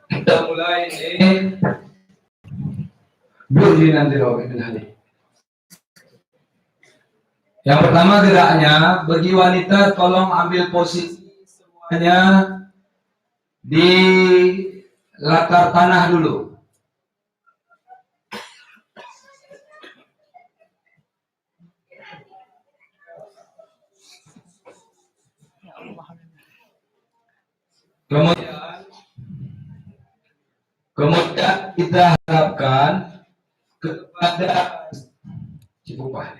Kita mulai ini. Berdiri nanti loh ini. Yang pertama geraknya, bagi wanita tolong ambil posisi semuanya di latar tanah dulu. Kemudian kita harapkan kepada Cipupah.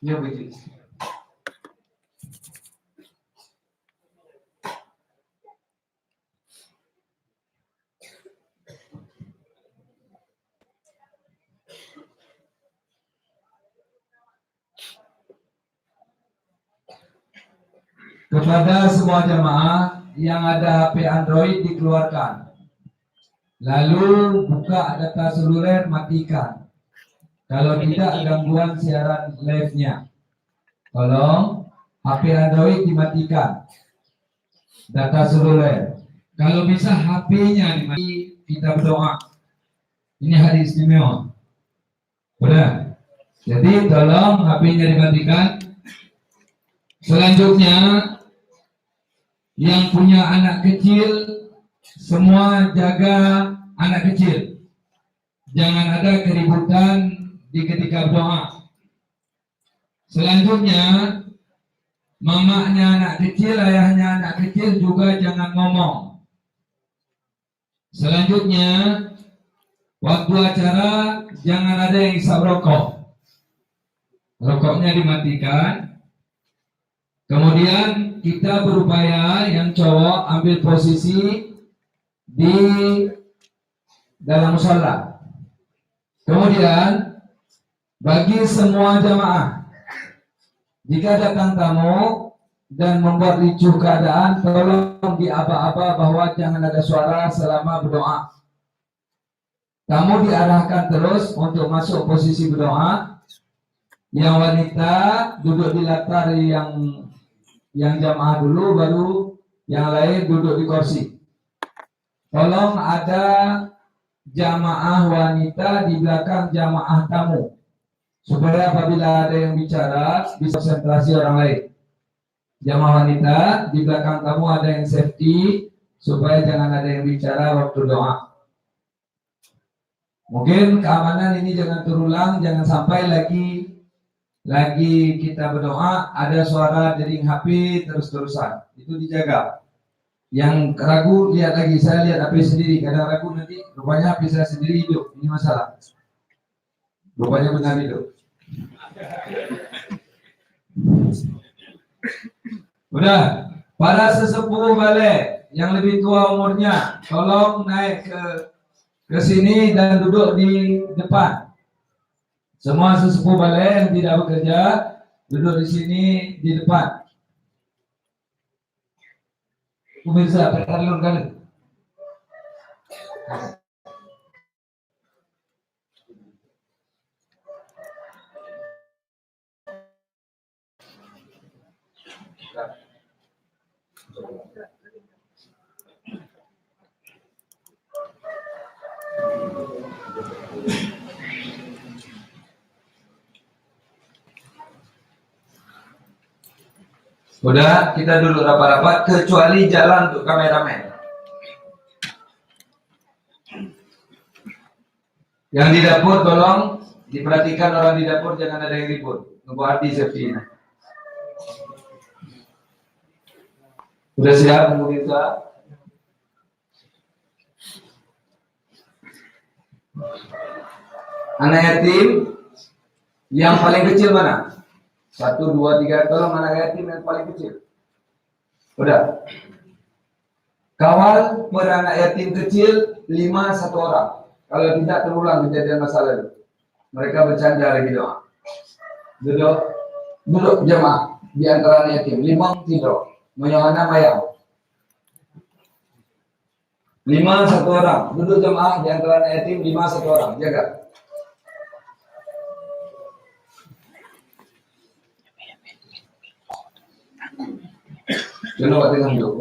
Ya begitu. Kepada semua jamaah yang ada HP Android dikeluarkan. Lalu buka data seluler, matikan. Kalau tidak gangguan siaran live-nya. Tolong HP Android dimatikan. Data seluler. Kalau bisa HP-nya dimatikan, kita berdoa. Ini hari istimewa. Udah. Jadi tolong HP-nya dimatikan. Selanjutnya yang punya anak kecil, semua jaga anak kecil. Jangan ada keributan di ketika berdoa. Selanjutnya, mamanya anak kecil, ayahnya anak kecil juga jangan ngomong. Selanjutnya, waktu acara jangan ada yang isap rokok. Rokoknya dimatikan. Kemudian kita berupaya yang cowok ambil posisi di dalam musala. Kemudian bagi semua jamaah, jika datang tamu dan membuat ricuh keadaan, tolong diaba-aba bahwa jangan ada suara selama berdoa. Tamu diarahkan terus untuk masuk posisi berdoa. Yang wanita duduk di latar yang jamaah dulu, baru yang lain duduk di kursi. Tolong ada jamaah wanita di belakang jamaah tamu, supaya apabila ada yang bicara bisa konsentrasi orang lain. Jamaah wanita di belakang tamu ada yang safety, supaya jangan ada yang bicara waktu doa. Mungkin keamanan ini jangan terulang, jangan sampai lagi kita berdoa ada suara dering HP terus-terusan. Itu dijaga. Yang ragu lihat lagi, saya lihat HP sendiri. Kadang ragu nanti rupanya HP saya sendiri hidup. Ini masalah. Rupanya benar hidup. Udah, para sesepuh balik yang lebih tua umurnya, tolong naik ke sini dan duduk di depan. Semua sesepuh balik yang tidak bekerja duduk di sini di depan. Pemirsa, perhatikan kali. Udah, kita duduk rapat-rapat kecuali jalan untuk kameramen. Yang di dapur tolong diperhatikan, orang di dapur jangan ada yang ribut. Nunggu hati safety. Udah siap pemirsa? Anak yatim yang paling kecil mana? 1, 2, 3, tolong anak yatim yang paling kecil. Udah. Kawal per anak yatim kecil 5 1 orang. Kalau tidak terulang kejadian masa lalu. Mereka bercanda lagi doa. Duduk jemaah di antara anak yatim. 5 tidur. Menyana mayang. 5 1 orang. Duduk jemaah di antara anak yatim 5 1 orang. Jaga. Kenapa dengan duk?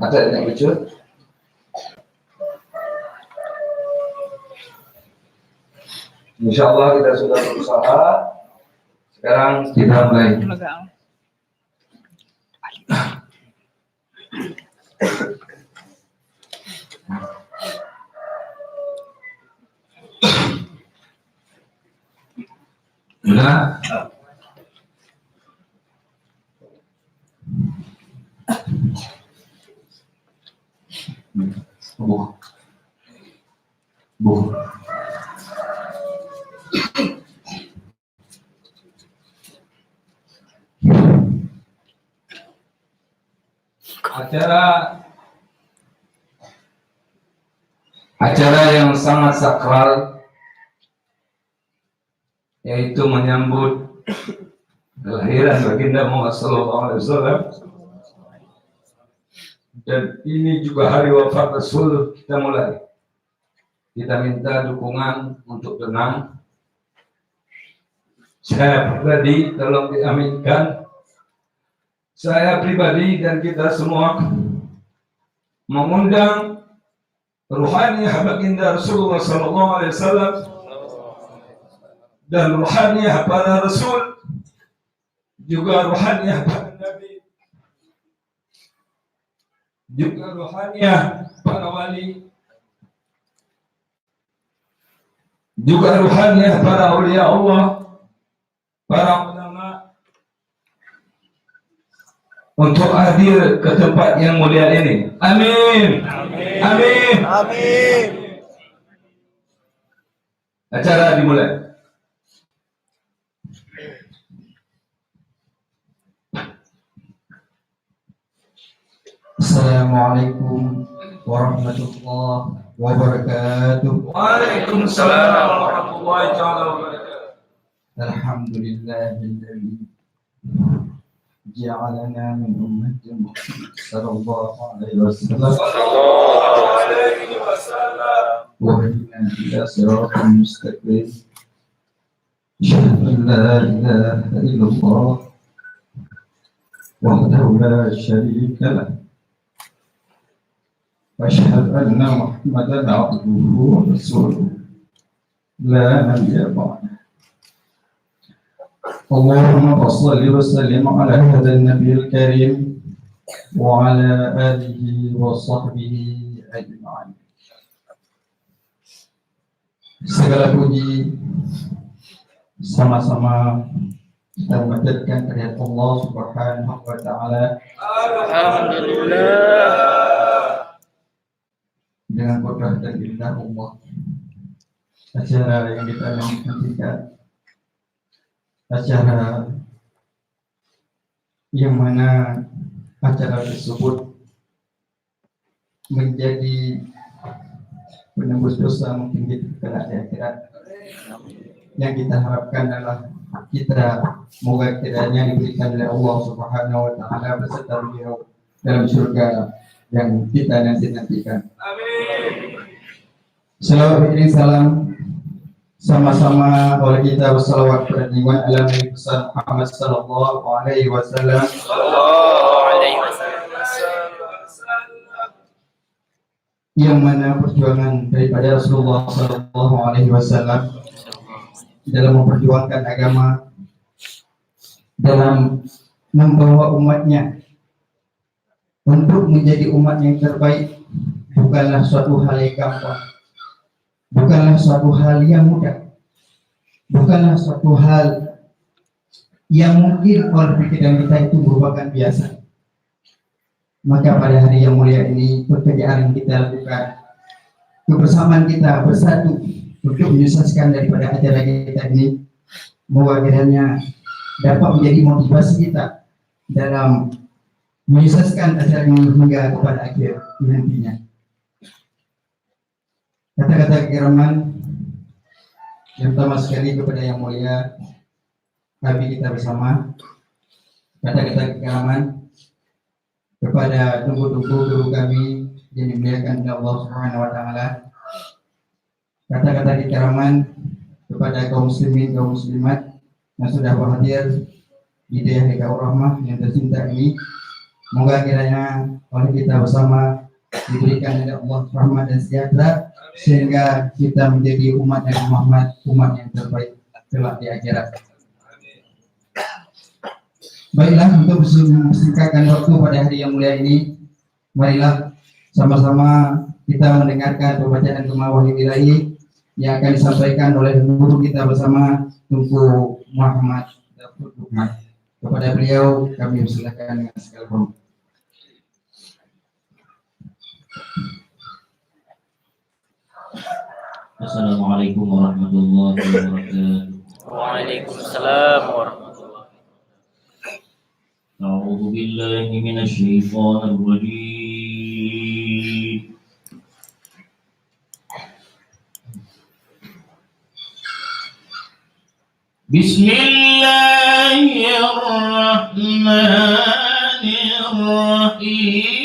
Ada yang lucu? Insyaallah kita sudah berusaha. Sekarang kita mulai. Sudah. Bu. Acara yang sangat sakral, yaitu menyambut kelahiran baginda Muhammad SAW, dan ini juga hari wafat Rasul. Kita mulai. Kita minta dukungan untuk tenang. Saya pribadi tolong diaminkan. Saya pribadi dan kita semua mengundang ruhaniyah baginda Rasulullah SAW dan ruhaniyah para Rasul, juga ruhaniyah para Nabi, juga ruhaniyah para wali, juga ruhaniyah para aulia Allah, para ulama, untuk hadir ke tempat yang mulia ini. Amin. Amin. Amin. Amin. Acara dimulai. Assalamualaikum warahmatullahi wabarakatuh. Waalaikumsalam warahmatullahi wabarakatuh. Alhamdulillahilladzi ja'alana min ummati Muhammad sallallahu alaihi wasallam wa hadina ila siratal mustaqim. Asyhadu an la ilaha illallah wahdahu la syarika lah. وأشهد أن محمدا عبده ورسوله لا نبي بعده. اللهم صل وسلم على هذا النبي الكريم وعلى آله وصحبه أجمعين. Segala puji sama-sama kita memanjatkan kehadirat Allah Subhanahu wa taala. Alhamdulillah. Dengan berkah dan indah Allah, acara yang kita nantikan, acara yang mana acara tersebut menjadi penembus dosa mungkin kita kelak di akhirat. Yang kita harapkan adalah kita moga kiranya diberikan oleh Allah Subhanahu wa taala beserta beliau dalam surga yang kita nantikan. Amin. Salawat dan salam sama-sama oleh kita bersalawat kepada Nabi Muhammad sallallahu alaihi wasallam. Yang mana perjuangan daripada Rasulullah sallallahu alaihi wasallam dalam memperjuangkan agama, dalam membawa umatnya untuk menjadi umat yang terbaik bukanlah suatu hal yang gampang, bukanlah suatu hal yang mudah, bukanlah suatu hal yang mungkin oleh pikiran kita itu merupakan biasa. Maka pada hari yang mulia ini pekerjaan yang kita lakukan, kebersamaan kita bersatu untuk menyukseskan daripada acara kita ini, moga kiranya dapat menjadi motivasi kita dalam menyukseskan acara ini hingga kepada akhir nantinya. Kata-kata kekeraman yang pertama sekali kepada yang mulia Nabi kita bersama. Kata-kata kekeraman kepada tunggu-tunggu guru kami yang dimuliakan oleh Allah Subhanahu wa taala. Kata-kata kekeraman kepada kaum muslimin, kaum muslimat yang sudah hadir di daerah Rahmah yang tercinta ini. Moga kiranya oleh kita bersama diberikan oleh Allah rahmat dan sejahtera sehingga kita menjadi umat Nabi Muhammad, umat yang terbaik kelak di akhirat. Baiklah, untuk mensingkatkan waktu pada hari yang mulia ini, marilah sama-sama kita mendengarkan pembacaan Gemawahid Ilahi yang akan disampaikan oleh guru kita bersama Tunku Muhammad Daud Lukman. Kepada beliau kami persilakan dengan segala hormat. Assalamualaikum warahmatullahi wabarakatuh. Waalaikumsalam warahmatullahi wabarakatuh. A'udzu billahi minasy syaithanir rajim. Bismillahirrahmanirrahim.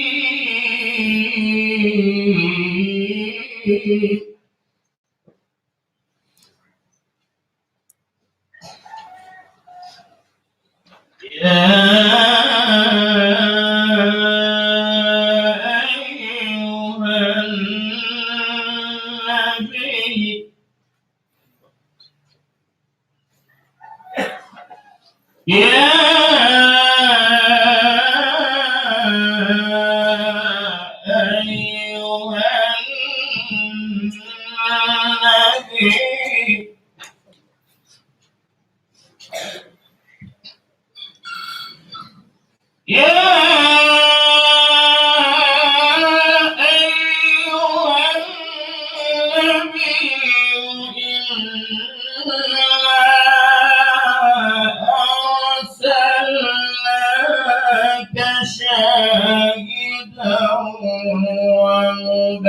شاهدا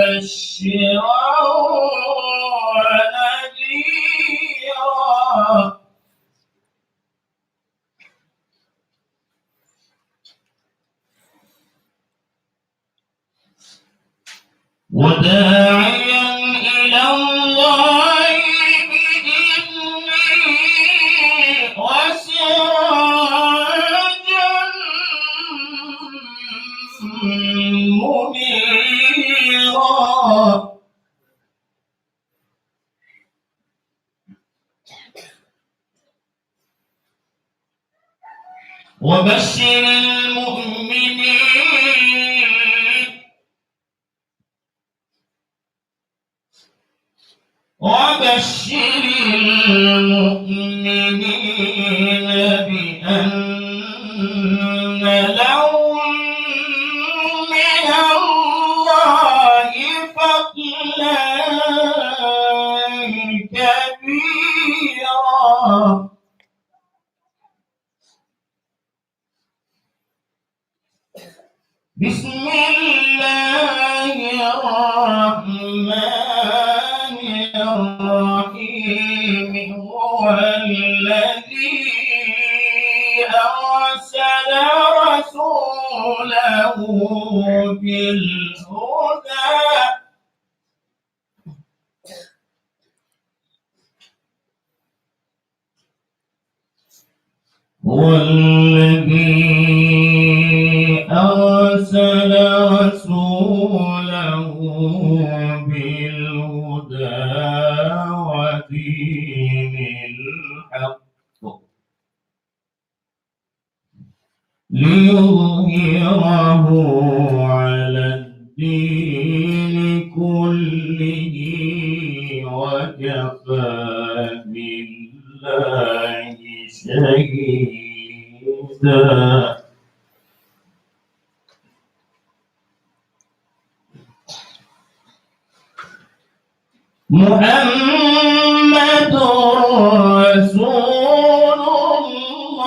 ومبشرا ونذيرا وداعيا إلى الله بإذنه وسراجا منيرا وبشر المؤمنين بأن لهم من الله فضلا كبيرا بسم الله الرحمن الرحيم هو الذي أرسل رسوله بالهدى هو الذي أرسل رسوله بالهدى ودين الحق ليظهره على الدين كله وكفى بالله شهيدا محمد رسول الله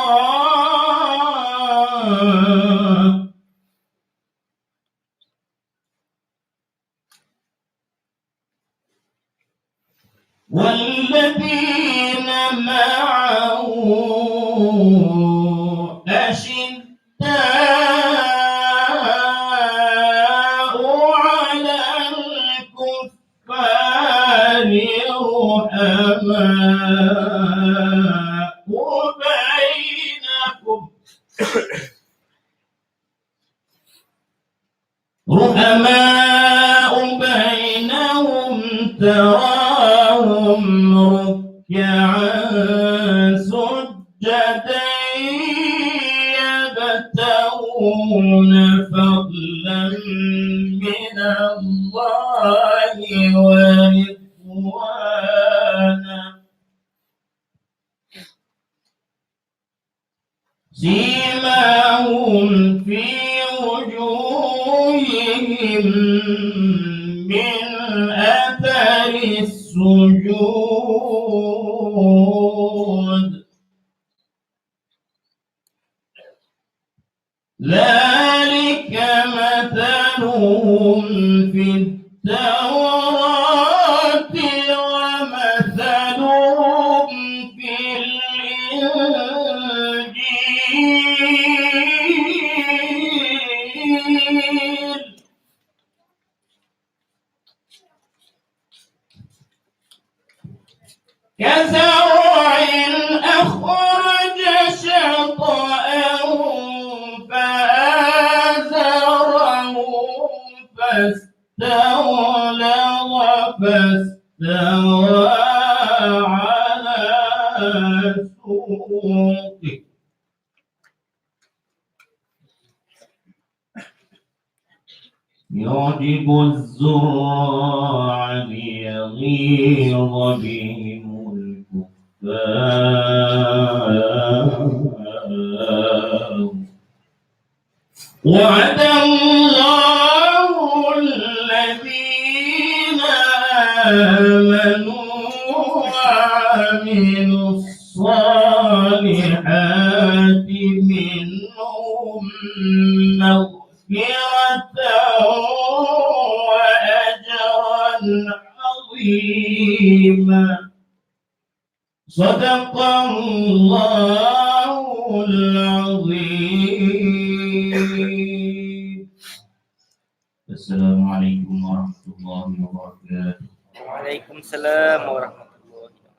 والذين معه أشداء على الكفار رحماء بينهم عن سجدا يبتغون فضلا من الله ورضوانا سيماهم في وجوههم من أثر السجود ذلك مثلهم في التوراة ومثلهم في الإنجيل كزرع أخرج شطأه فآزره فاستوى على سوقه يعجب الزراع ليغيظ بهم الكفار وعد الله الذين آمنوا وعملوا الصالحات منهم مغفرة وأجرا عظيما صدق الله العظيم. السلام عليكم ورحمة الله وبركاته. Waalaikumsalam warahmatullahi wabarakatuh.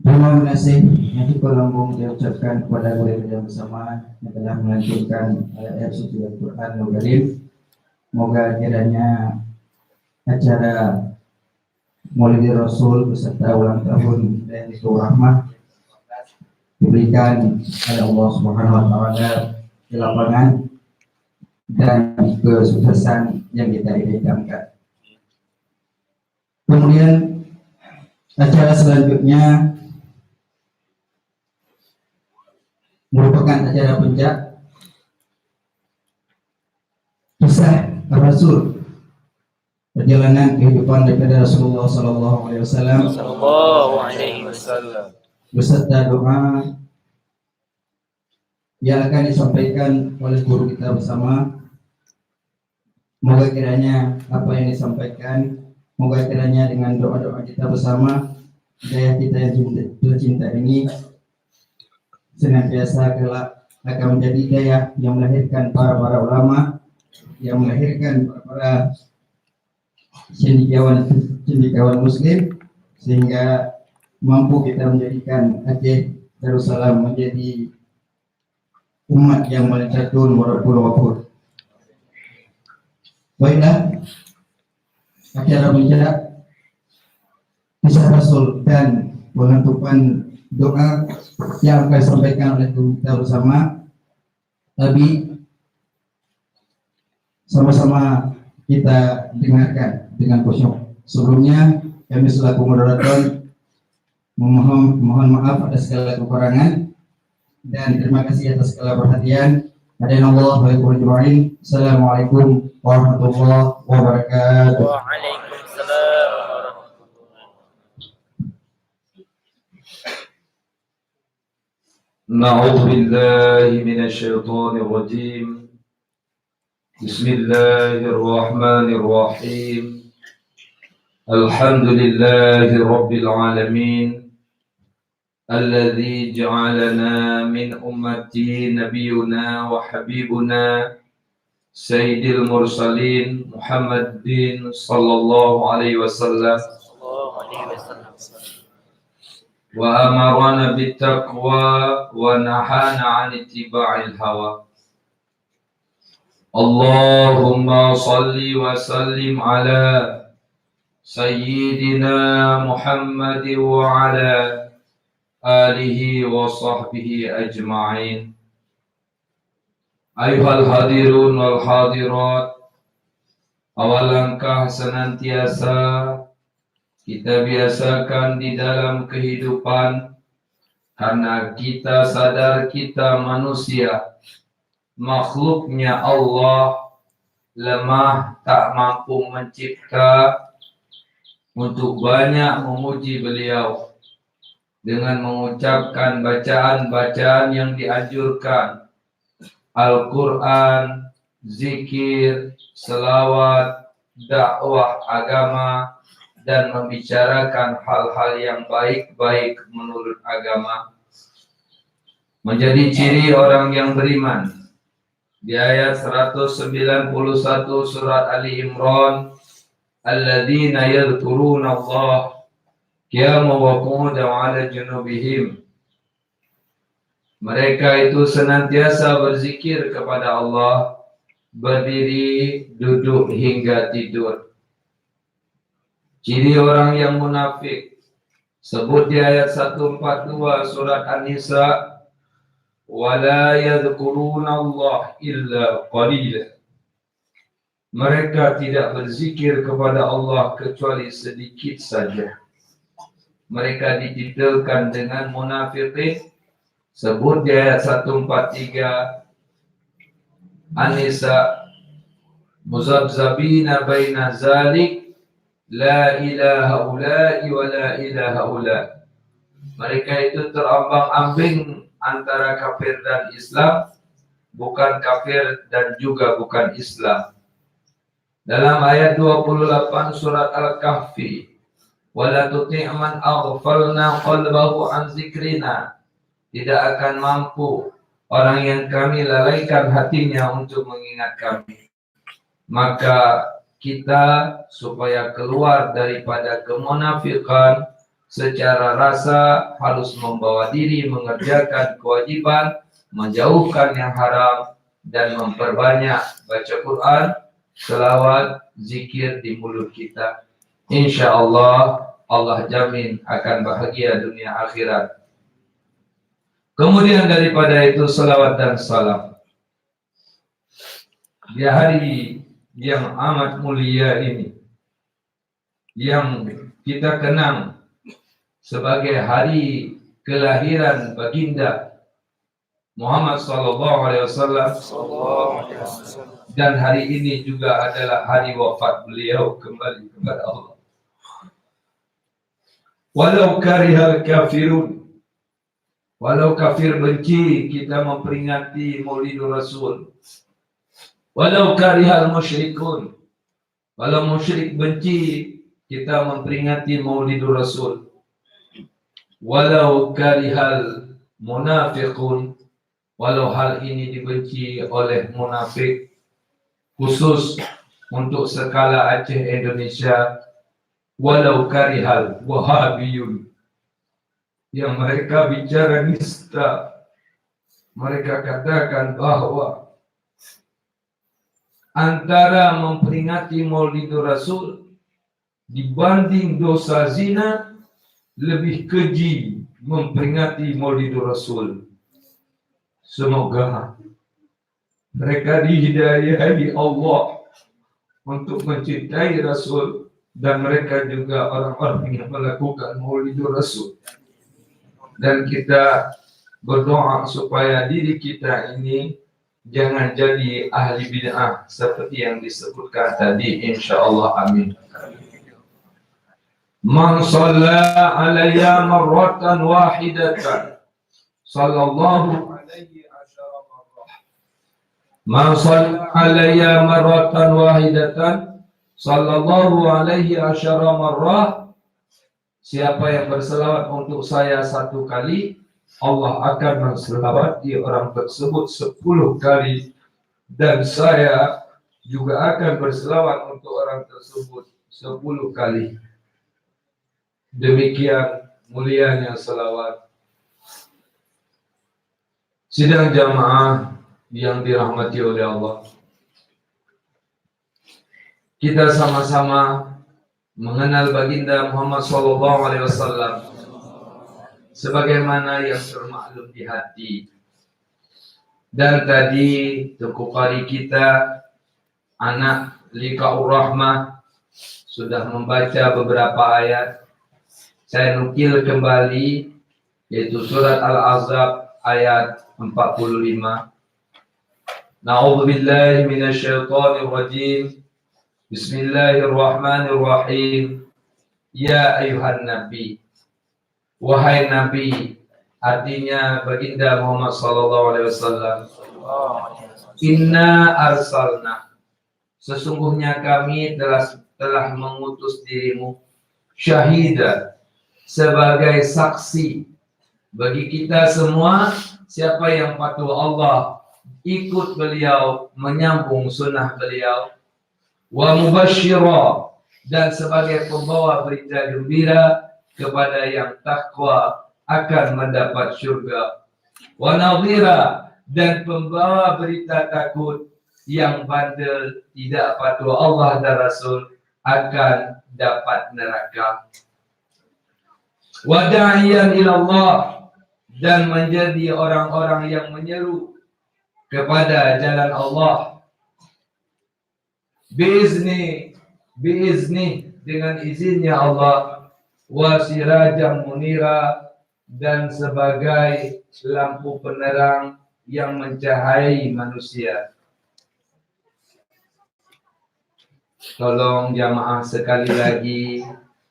Terima kasih yang dikolombong diucapkan kepada guru-guru bersama yang telah melanjutkan ayat suci Al-Quranul Karim. Moga kiranya acara Maulid Rasul beserta ulang tahun dan itu rahmah diberikan oleh Allah Subhanahu wa taala di lapangan dan kesuksesan yang kita idamkan. Kemudian acara selanjutnya merupakan acara puncak kisah Rasul perjalanan kehidupan daripada Rasulullah Sallallahu Alaihi Wasallam beserta doa yang akan disampaikan oleh guru kita bersama. Moga kiranya apa yang disampaikan, moga kiranya dengan doa-doa kita bersama, daya kita yang tercinta ini senantiasa kelak akan menjadi daya yang melahirkan para ulama, yang melahirkan para cendekiawan muslim, sehingga mampu kita menjadikan Aceh Darussalam menjadi umat yang melecatun walaupun. Baiklah, acara puncak kisah Rasul dan penutupan doa yang akan disampaikan oleh kita bersama. Tapi sama-sama kita dengarkan dengan khusyuk. Sebelumnya kami selaku moderator mohon maaf atas segala kekurangan dan terima kasih atas segala perhatian. Hadanallahu wa iyyakum ajma'in. Assalamualaikum warahmatullahi wabarakatuh. Waalaikumsalam warahmatullahi Na'udzu billahi minasy syaithanir rajim. Bismillahirrahmanirrahim. Alhamdulillahi rabbil alamin. Alladzi ja'alana min ummati nabiyyuna wa habibuna sayyidil mursalin Muhammadin sallallahu alaihi wasallam wa amarana bittaqwa wa nahana 'an ittiba'il hawa. Allahumma salli wa sallim ala Sayyidina Muhammad wa ala alihi wa sahbihi ajma'in. Ayuhal hadirun wal hadirat, awal langkah senantiasa kita biasakan di dalam kehidupan, karena kita sadar kita manusia, makhluknya Allah, lemah, tak mampu mencipta, untuk banyak memuji beliau dengan mengucapkan bacaan-bacaan yang dianjurkan, Al-Quran, zikir, selawat, dakwah agama, dan membicarakan hal-hal yang baik-baik menurut agama, menjadi ciri orang yang beriman. Di ayat 191 surat Ali Imran, alladzina yadhkuruna Allah qiyaman wa qu'udan wa 'ala junubihim. Mereka itu senantiasa berzikir kepada Allah, berdiri, duduk hingga tidur. Ciri orang yang munafik sebut di ayat 142 surat An-Nisa, wala yadhkuruna Allah illa qalila. Mereka tidak berzikir kepada Allah kecuali sedikit saja. Mereka dititulkan dengan munafiqin, sebut di ayat 143 An-Nisa, muzabzabina baina zalik, la ilaha ula'i wa la ilaha ula'. Mereka itu terambang-ambing antara kafir dan Islam, bukan kafir dan juga bukan Islam. Dalam ayat 28 surat Al-Kahfi, wala tuti' man aghfalna qalbahu an zikrina. Tidak akan mampu orang yang kami lalaikan hatinya untuk mengingat kami. Maka kita supaya keluar daripada kemunafikan, secara rasa harus membawa diri mengerjakan kewajiban, menjauhkan yang haram, dan memperbanyak baca Quran, selawat, zikir di mulut kita. Insya Allah, Allah jamin akan bahagia dunia akhirat. Kemudian daripada itu selawat dan salam. Di hari yang amat mulia ini, yang kita kenang sebagai hari kelahiran baginda Muhammad SAW, dan hari ini juga adalah hari wafat beliau kembali kepada Allah. Walau karihal kafirun, walau kafir benci kita memperingati Maulidur Rasul. Walau karihal musyrikun, walau musyrik benci kita memperingati Maulidur Rasul. Walau karihal munafiqun, walau hal ini dibenci oleh munafik, khusus untuk skala Aceh Indonesia. Walau karihal wahabiyun, yang mereka bicara nista, mereka katakan bahwa antara memperingati Maulidur Rasul dibanding dosa zina, lebih keji memperingati Maulidur Rasul. Semoga mereka dihidayahi Allah untuk mencintai Rasul, dan mereka juga orang-orang yang melakukan Maulidur Rasul. Dan kita berdoa supaya diri kita ini jangan jadi ahli bid'ah seperti yang disebutkan tadi, insyaallah, amin. Man shalla alayya marratan wahidatan sallallahu alaihi asyara marrah. Man shalla alayya marratan wahidatan sallallahu alaihi asyara marrah. Siapa yang berselawat untuk saya satu kali, Allah akan menselawati orang tersebut 10 kali, dan saya juga akan berselawat untuk orang tersebut 10 kali. Demikian mulianya selawat. Sidang jamaah yang dirahmati oleh Allah, kita sama-sama mengenal baginda Muhammad SAW sebagaimana yang termaklum di hati. Dan tadi Tuku Qari kita, anak Liqa'ur Rahmah, sudah membaca beberapa ayat. Saya nukil kembali, yaitu surat Al-Ahzab ayat 45. Na'udzubillahi minasyaitonir rajim. Bismillahirrahmanirrahim. Ya ayuhan nabi, wahai nabi, artinya baginda Muhammad SAW. Inna arsalna, sesungguhnya kami telah mengutus dirimu syahida, sebagai saksi bagi kita semua. Siapa yang patuh Allah, ikut beliau, menyambung sunnah beliau. Wa mubasyira, dan sebagai pembawa berita gembira kepada yang takwa akan mendapat syurga. Wa nadhira, dan pembawa berita takut yang bandel tidak patuh Allah dan Rasul akan dapat neraka. Wa da'iyan ilallah, dan menjadi orang-orang yang menyeru kepada jalan Allah. Biizni, dengan izinnya Allah. Wa sirajan munira, dan sebagai lampu penerang yang mencahayai manusia. Tolong jamaah sekali lagi,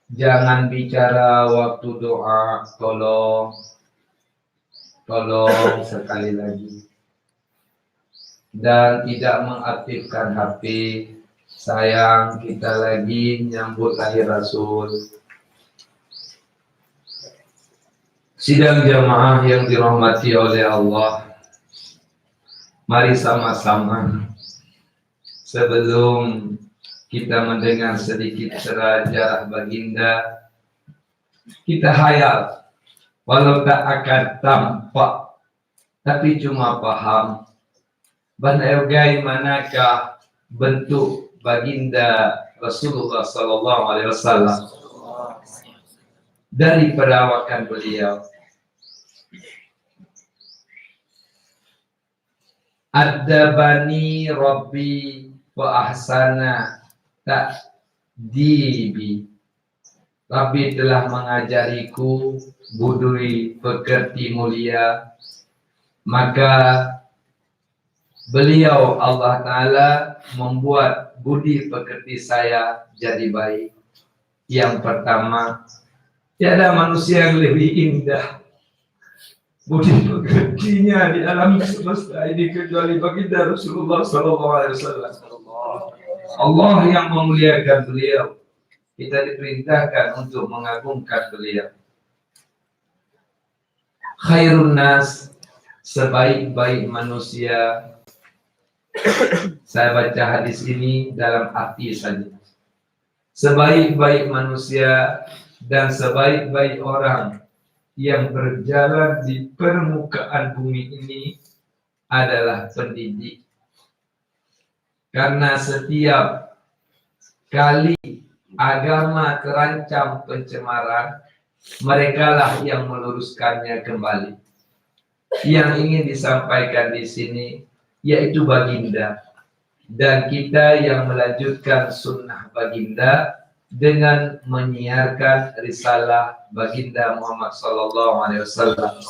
jangan bicara waktu doa. Tolong sekali lagi. Dan tidak mengaktifkan HP. Sayang, kita lagi nyambut lahir Rasul. Sidang jamaah yang dirahmati oleh Allah, mari sama-sama sebelum kita mendengar sedikit sejarah baginda, kita hayal, walau tak akan tampak, tapi cuma paham bagaimanakah bentuk baginda Rasulullah SAW dari perawakan beliau. Adabani Rabbi wa ahsana ta'dibi. Rabbi telah mengajariku budi pekerti mulia, maka beliau Allah Ta'ala membuat budi pekerti saya jadi baik. Yang pertama, tiada manusia yang lebih indah budi pekertinya di alam semesta ini kecuali baginda Rasulullah SAW. Allah yang memuliakan beliau, kita diperintahkan untuk mengagungkan beliau. Khairun nas, sebaik-baik manusia. Saya baca hadis ini dalam arti saja. Sebaik-baik manusia dan sebaik-baik orang yang berjalan di permukaan bumi ini adalah pendidik. Karena setiap kali agama terancam pencemaran, merekalah yang meluruskannya kembali. Yang ingin disampaikan di sini yaitu baginda, dan kita yang melanjutkan sunnah baginda dengan menyiarkan risalah baginda Muhammad SAW.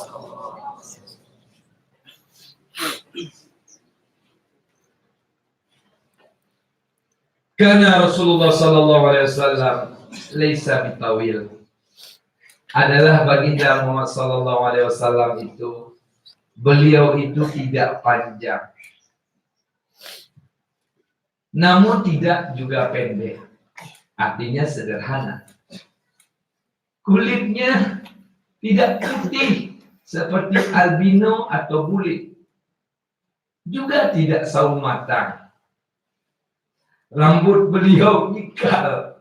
Karena Rasulullah SAW laisa bitawil, adalah baginda Muhammad SAW itu, beliau itu tidak panjang, namun tidak juga pendek. Artinya sederhana. Kulitnya tidak putih seperti albino atau bule, juga tidak sawo matang. Rambut beliau ikal,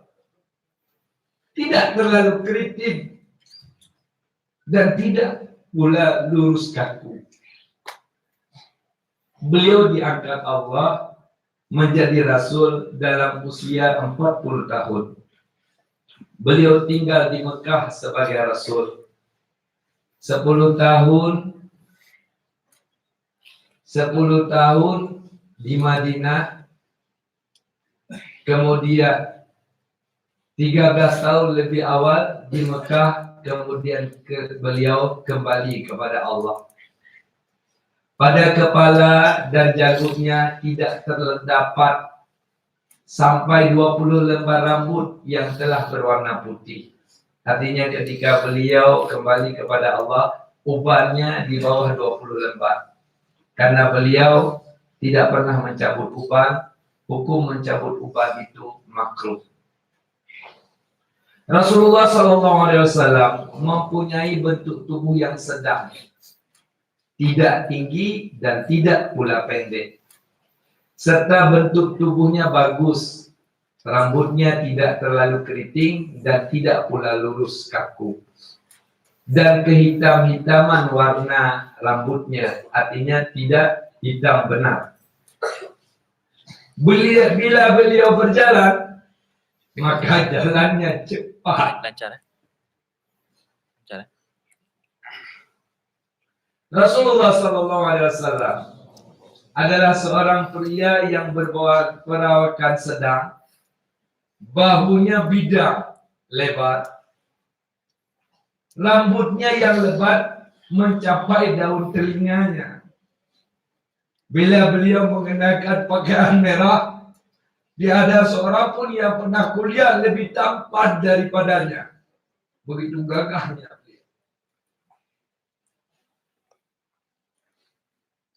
tidak terlalu keriting, dan tidak pula lurus kaku. Beliau diangkat Allah menjadi rasul dalam usia 40 tahun. Beliau tinggal di Mekah sebagai rasul 10 tahun di Madinah, kemudian 13 tahun lebih awal di Mekah, kemudian beliau kembali kepada Allah. Pada kepala dan janggutnya tidak terdapat sampai 20 lembar rambut yang telah berwarna putih. Artinya ketika beliau kembali kepada Allah, ubannya di bawah 20 lembar. Karena beliau tidak pernah mencabut uban, hukum mencabut uban itu makruh. Rasulullah SAW mempunyai bentuk tubuh yang sedang, tidak tinggi dan tidak pula pendek, serta bentuk tubuhnya bagus, rambutnya tidak terlalu keriting dan tidak pula lurus kaku, dan kehitam-hitaman warna rambutnya, artinya tidak hitam benar. Bila beliau berjalan, maka jalannya cepat. Lancar. Lancar. Rasulullah SAW adalah seorang pria yang berperawakan sedang, bahunya bidang lebar, rambutnya yang lebat mencapai daun telinganya. Bila beliau mengenakan pakaian merah, tiada seorang pun yang pernah kuliah lebih tampan daripadanya. Begitu gagahnya.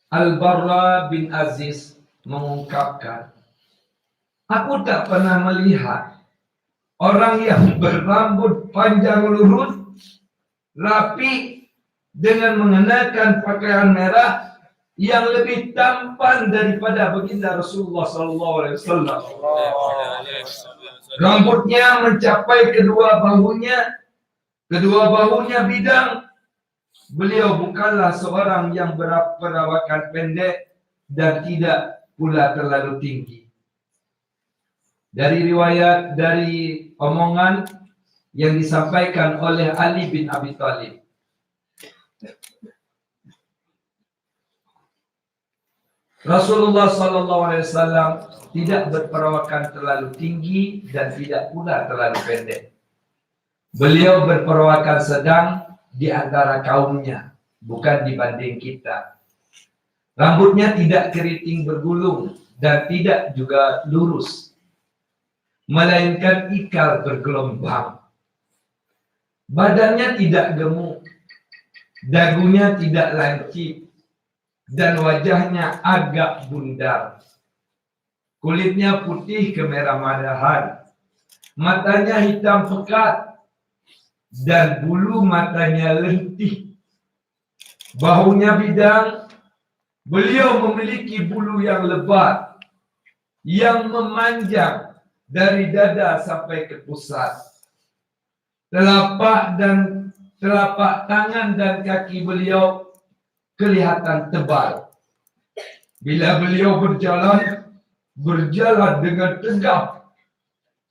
Al-Barra bin Aziz mengungkapkan, aku tak pernah melihat orang yang berambut panjang lurus, rapi, dengan mengenakan pakaian merah yang lebih tampan daripada baginda Rasulullah SAW. Rambutnya mencapai kedua bahunya bidang. Beliau bukanlah seorang yang berperawakan pendek dan tidak pula terlalu tinggi. Dari omongan yang disampaikan oleh Ali bin Abi Thalib. Rasulullah SAW tidak berperawakan terlalu tinggi dan tidak pula terlalu pendek. Beliau berperawakan sedang di antara kaumnya, bukan dibanding kita. Rambutnya tidak keriting bergulung dan tidak juga lurus, melainkan ikal bergelombang. Badannya tidak gemuk, dagunya tidak lancip, dan wajahnya agak bundar. Kulitnya putih kemerah-merahan, matanya hitam pekat, dan bulu matanya lentik. Bahunya bidang. Beliau memiliki bulu yang lebat, yang memanjang dari dada sampai ke pusat. Telapak tangan dan kaki beliau kelihatan tebal. Bila beliau berjalan dengan tegap,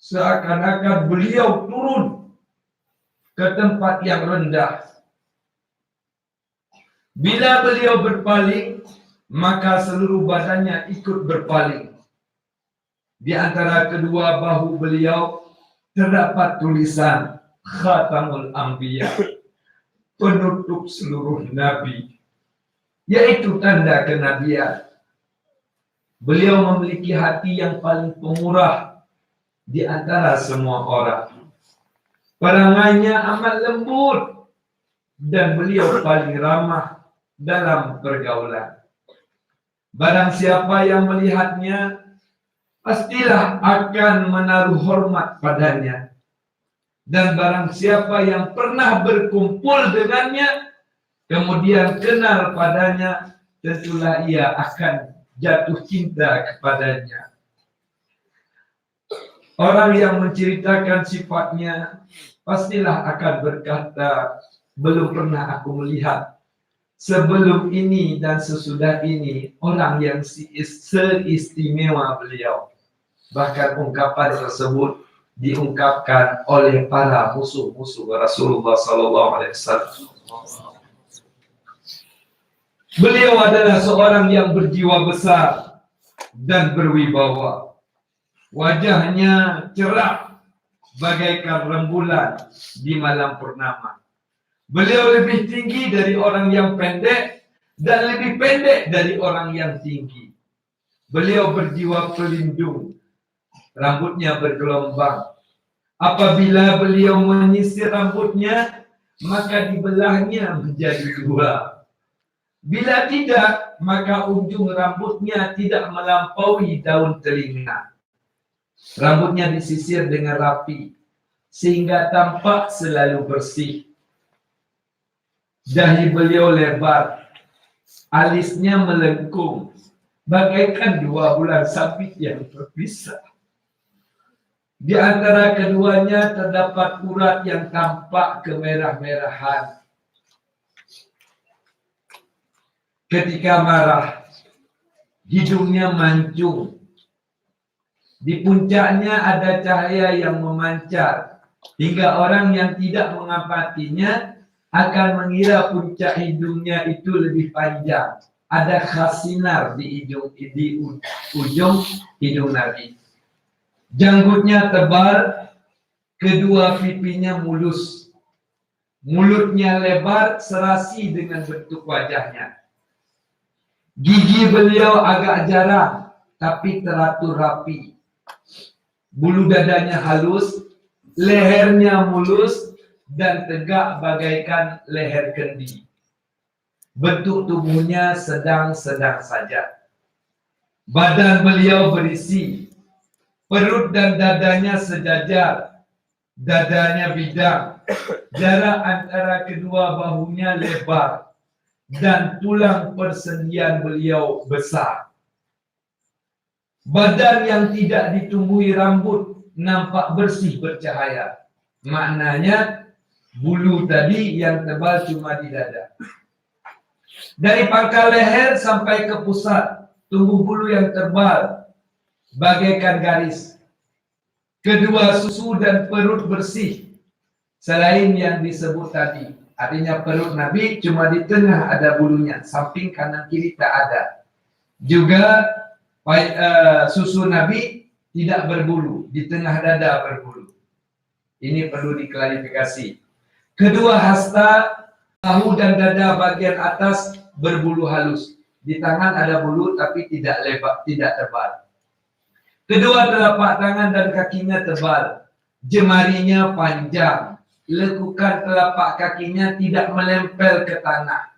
seakan-akan beliau turun ke tempat yang rendah. Bila beliau berpaling, maka seluruh badannya ikut berpaling. Di antara kedua bahu beliau terdapat tulisan Khatamul Anbiya, penutup seluruh nabi, yaitu tanda kenabian. Beliau memiliki hati yang paling pemurah di antara semua orang. Perangannya amat lembut dan beliau paling ramah dalam pergaulan. Barang siapa yang melihatnya, pastilah akan menaruh hormat padanya. Dan barang siapa yang pernah berkumpul dengannya, kemudian kenal padanya, tentulah ia akan jatuh cinta kepadanya. Orang yang menceritakan sifatnya pastilah akan berkata, belum pernah aku melihat sebelum ini dan sesudah ini orang yang seistimewa beliau. Bahkan ungkapan tersebut diungkapkan oleh para musuh-musuh Rasulullah SAW. Beliau adalah seorang yang berjiwa besar dan berwibawa. Wajahnya cerah bagaikan rembulan di malam purnama. Beliau lebih tinggi dari orang yang pendek dan lebih pendek dari orang yang tinggi. Beliau berjiwa pelindung. Rambutnya bergelombang. Apabila beliau menyisir rambutnya, maka dibelahnya menjadi dua. Bila tidak, maka ujung rambutnya tidak melampaui daun telinga. Rambutnya disisir dengan rapi, sehingga tampak selalu bersih. Dahi beliau lebar, alisnya melengkung, bagaikan dua bulan sabit yang terpisah. Di antara keduanya terdapat urat yang tampak kemerah-merahan. Ketika marah, hidungnya mancung. Di puncaknya ada cahaya yang memancar, hingga orang yang tidak mengamatinya akan mengira puncak hidungnya itu lebih panjang. Ada khas sinar di ujung hidung Nabi. Janggutnya tebal, kedua pipinya mulus. Mulutnya lebar serasi dengan bentuk wajahnya. Gigi beliau agak jarang, tapi teratur rapi. Bulu dadanya halus, lehernya mulus, dan tegak bagaikan leher kendi. Bentuk tubuhnya sedang-sedang saja. Badan beliau berisi, perut dan dadanya sejajar, dadanya bidang, jarak antara kedua bahunya lebar, dan tulang persendian beliau besar. Badan yang tidak ditumbuhi rambut nampak bersih bercahaya. Maknanya bulu tadi yang tebal cuma di dada. Dari pangkal leher sampai ke pusat tumbuh bulu yang tebal bagaikan garis. Kedua susu dan perut bersih selain yang disebut tadi. Artinya perut Nabi cuma di tengah ada bulunya, samping kanan kiri tak ada. Juga susu Nabi tidak berbulu, di tengah dada berbulu. Ini perlu diklarifikasi. Kedua hasta, bahu dan dada bagian atas berbulu halus. Di tangan ada bulu tapi tidak lebar, tidak tebal. Kedua telapak tangan dan kakinya tebal. Jemarinya panjang. Lekukan telapak kakinya tidak menempel ke tanah.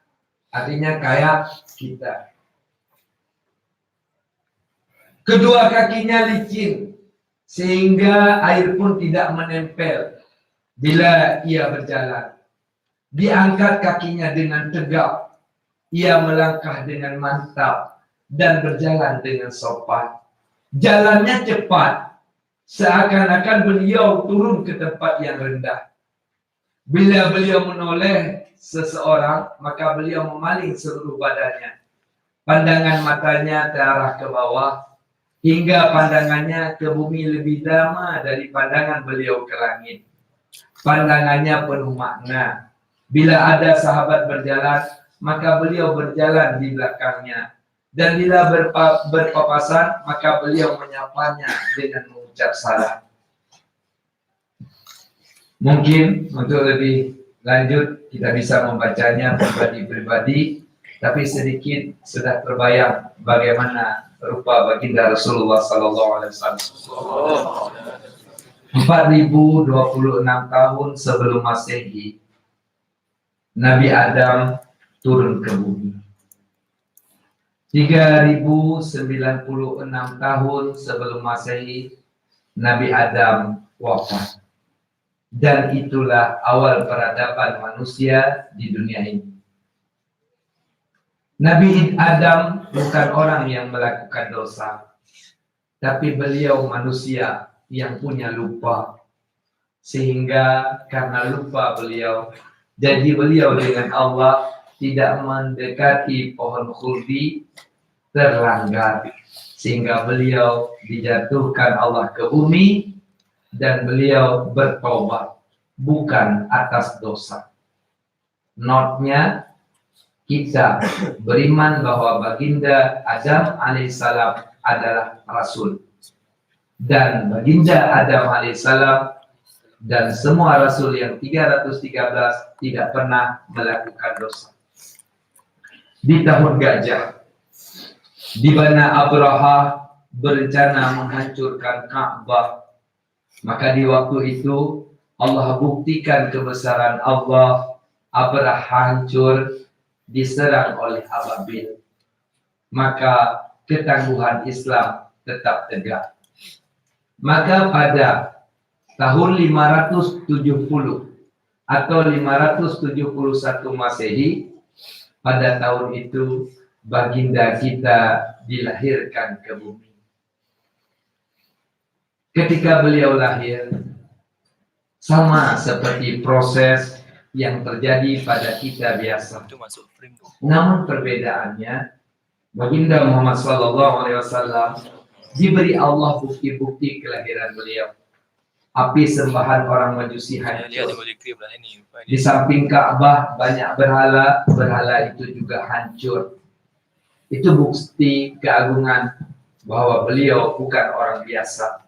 Artinya kayak kita. Kedua kakinya licin, sehingga air pun tidak menempel bila ia berjalan. Diangkat kakinya dengan tegap, ia melangkah dengan mantap dan berjalan dengan sopan. Jalannya cepat, seakan-akan beliau turun ke tempat yang rendah. Bila beliau menoleh seseorang, maka beliau memaling seluruh badannya. Pandangan matanya terarah ke bawah, hingga pandangannya ke bumi lebih lama dari pandangan beliau ke langit. Pandangannya penuh makna. Bila ada sahabat berjalan, maka beliau berjalan di belakangnya. Dan bila berpapasan, maka beliau menyapanya dengan mengucap salam. Mungkin untuk lebih lanjut kita bisa membacanya pribadi-pribadi, tapi sedikit sudah terbayang bagaimana rupa baginda Rasulullah SAW. 4026 tahun sebelum Masehi, Nabi Adam turun ke bumi. 3096 tahun sebelum Masehi, Nabi Adam wafat. Dan itulah awal peradaban manusia di dunia ini. Nabi Adam bukan orang yang melakukan dosa, tapi beliau manusia yang punya lupa. Sehingga karena lupa beliau, jadi beliau dengan Allah tidak mendekati pohon khuldi terlanggar, sehingga beliau dijatuhkan Allah ke bumi dan beliau bertobat bukan atas dosa. Notnya, kita beriman bahwa baginda Adam alaihissalam adalah rasul, dan baginda Adam alaihissalam dan semua rasul yang 313 tidak pernah melakukan dosa. Di tahun gajah, di mana Abraha berencana menghancurkan Ka'bah, maka di waktu itu Allah buktikan kebesaran Allah. Abraha hancur, diserang oleh Ababil. Maka ketangguhan Islam tetap tegak. Maka pada tahun 570 atau 571 Masehi, pada tahun itu baginda kita dilahirkan ke bumi. Ketika beliau lahir, sama seperti proses yang terjadi pada kita biasa. Itu masuk frame tuh. Namun perbedaannya, baginda Muhammad SAW diberi Allah bukti-bukti kelahiran beliau. Api sembahan orang Majusi Saya lihat di hancur. Molekri belah ini. Di samping Ka'bah banyak berhala, berhala itu juga hancur. Itu bukti keagungan bahwa beliau bukan orang biasa.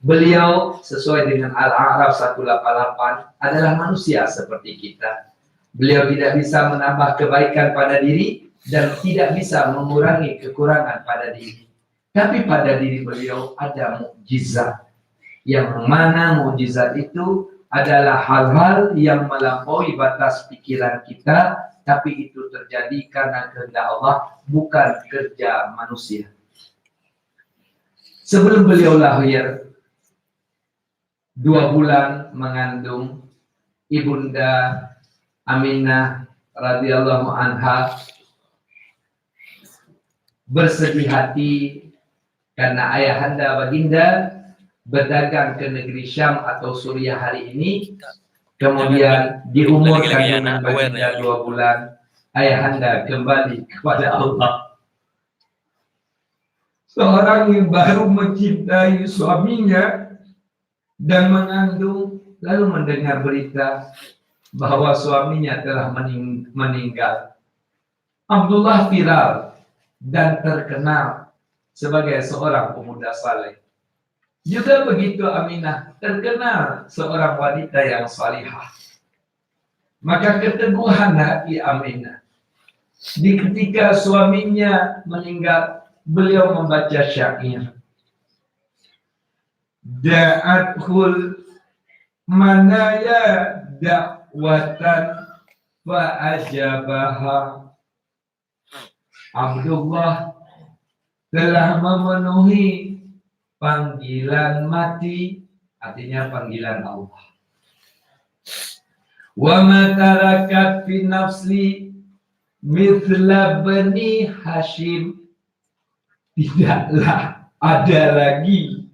Beliau sesuai dengan Al-A'raf 188 adalah manusia seperti kita. Beliau tidak bisa menambah kebaikan pada diri dan tidak bisa mengurangi kekurangan pada diri. Tapi pada diri beliau ada mukjizat. Yang mana mukjizat itu adalah hal-hal yang melampaui batas pikiran kita, tapi itu terjadi karena kehendak Allah, bukan kerja manusia. Sebelum beliau lahir, 2 bulan mengandung, ibunda Aminah radhiyallahu anha bersedih hati karena ayahanda baginda berdagang ke negeri Syam atau Suriah hari ini. Kemudian di umur kandungan baginda 2 bulan, ayahanda kembali kepada Allah. Seorang yang baru mencintai suaminya dan mengandung, lalu mendengar berita bahwa suaminya telah meninggal. Abdullah viral dan terkenal sebagai seorang pemuda saleh. Juga begitu Aminah, terkenal seorang wanita yang salihah. Maka keteguhan hati Aminah, di ketika suaminya meninggal, beliau membaca syair. Da'athul manaya da'watan fa'ajabaha. Abdullah telah memenuhi panggilan mati, artinya panggilan Allah. Wa ma tarakat fi nafsi mithla bani Hashim. Tidaklah ada lagi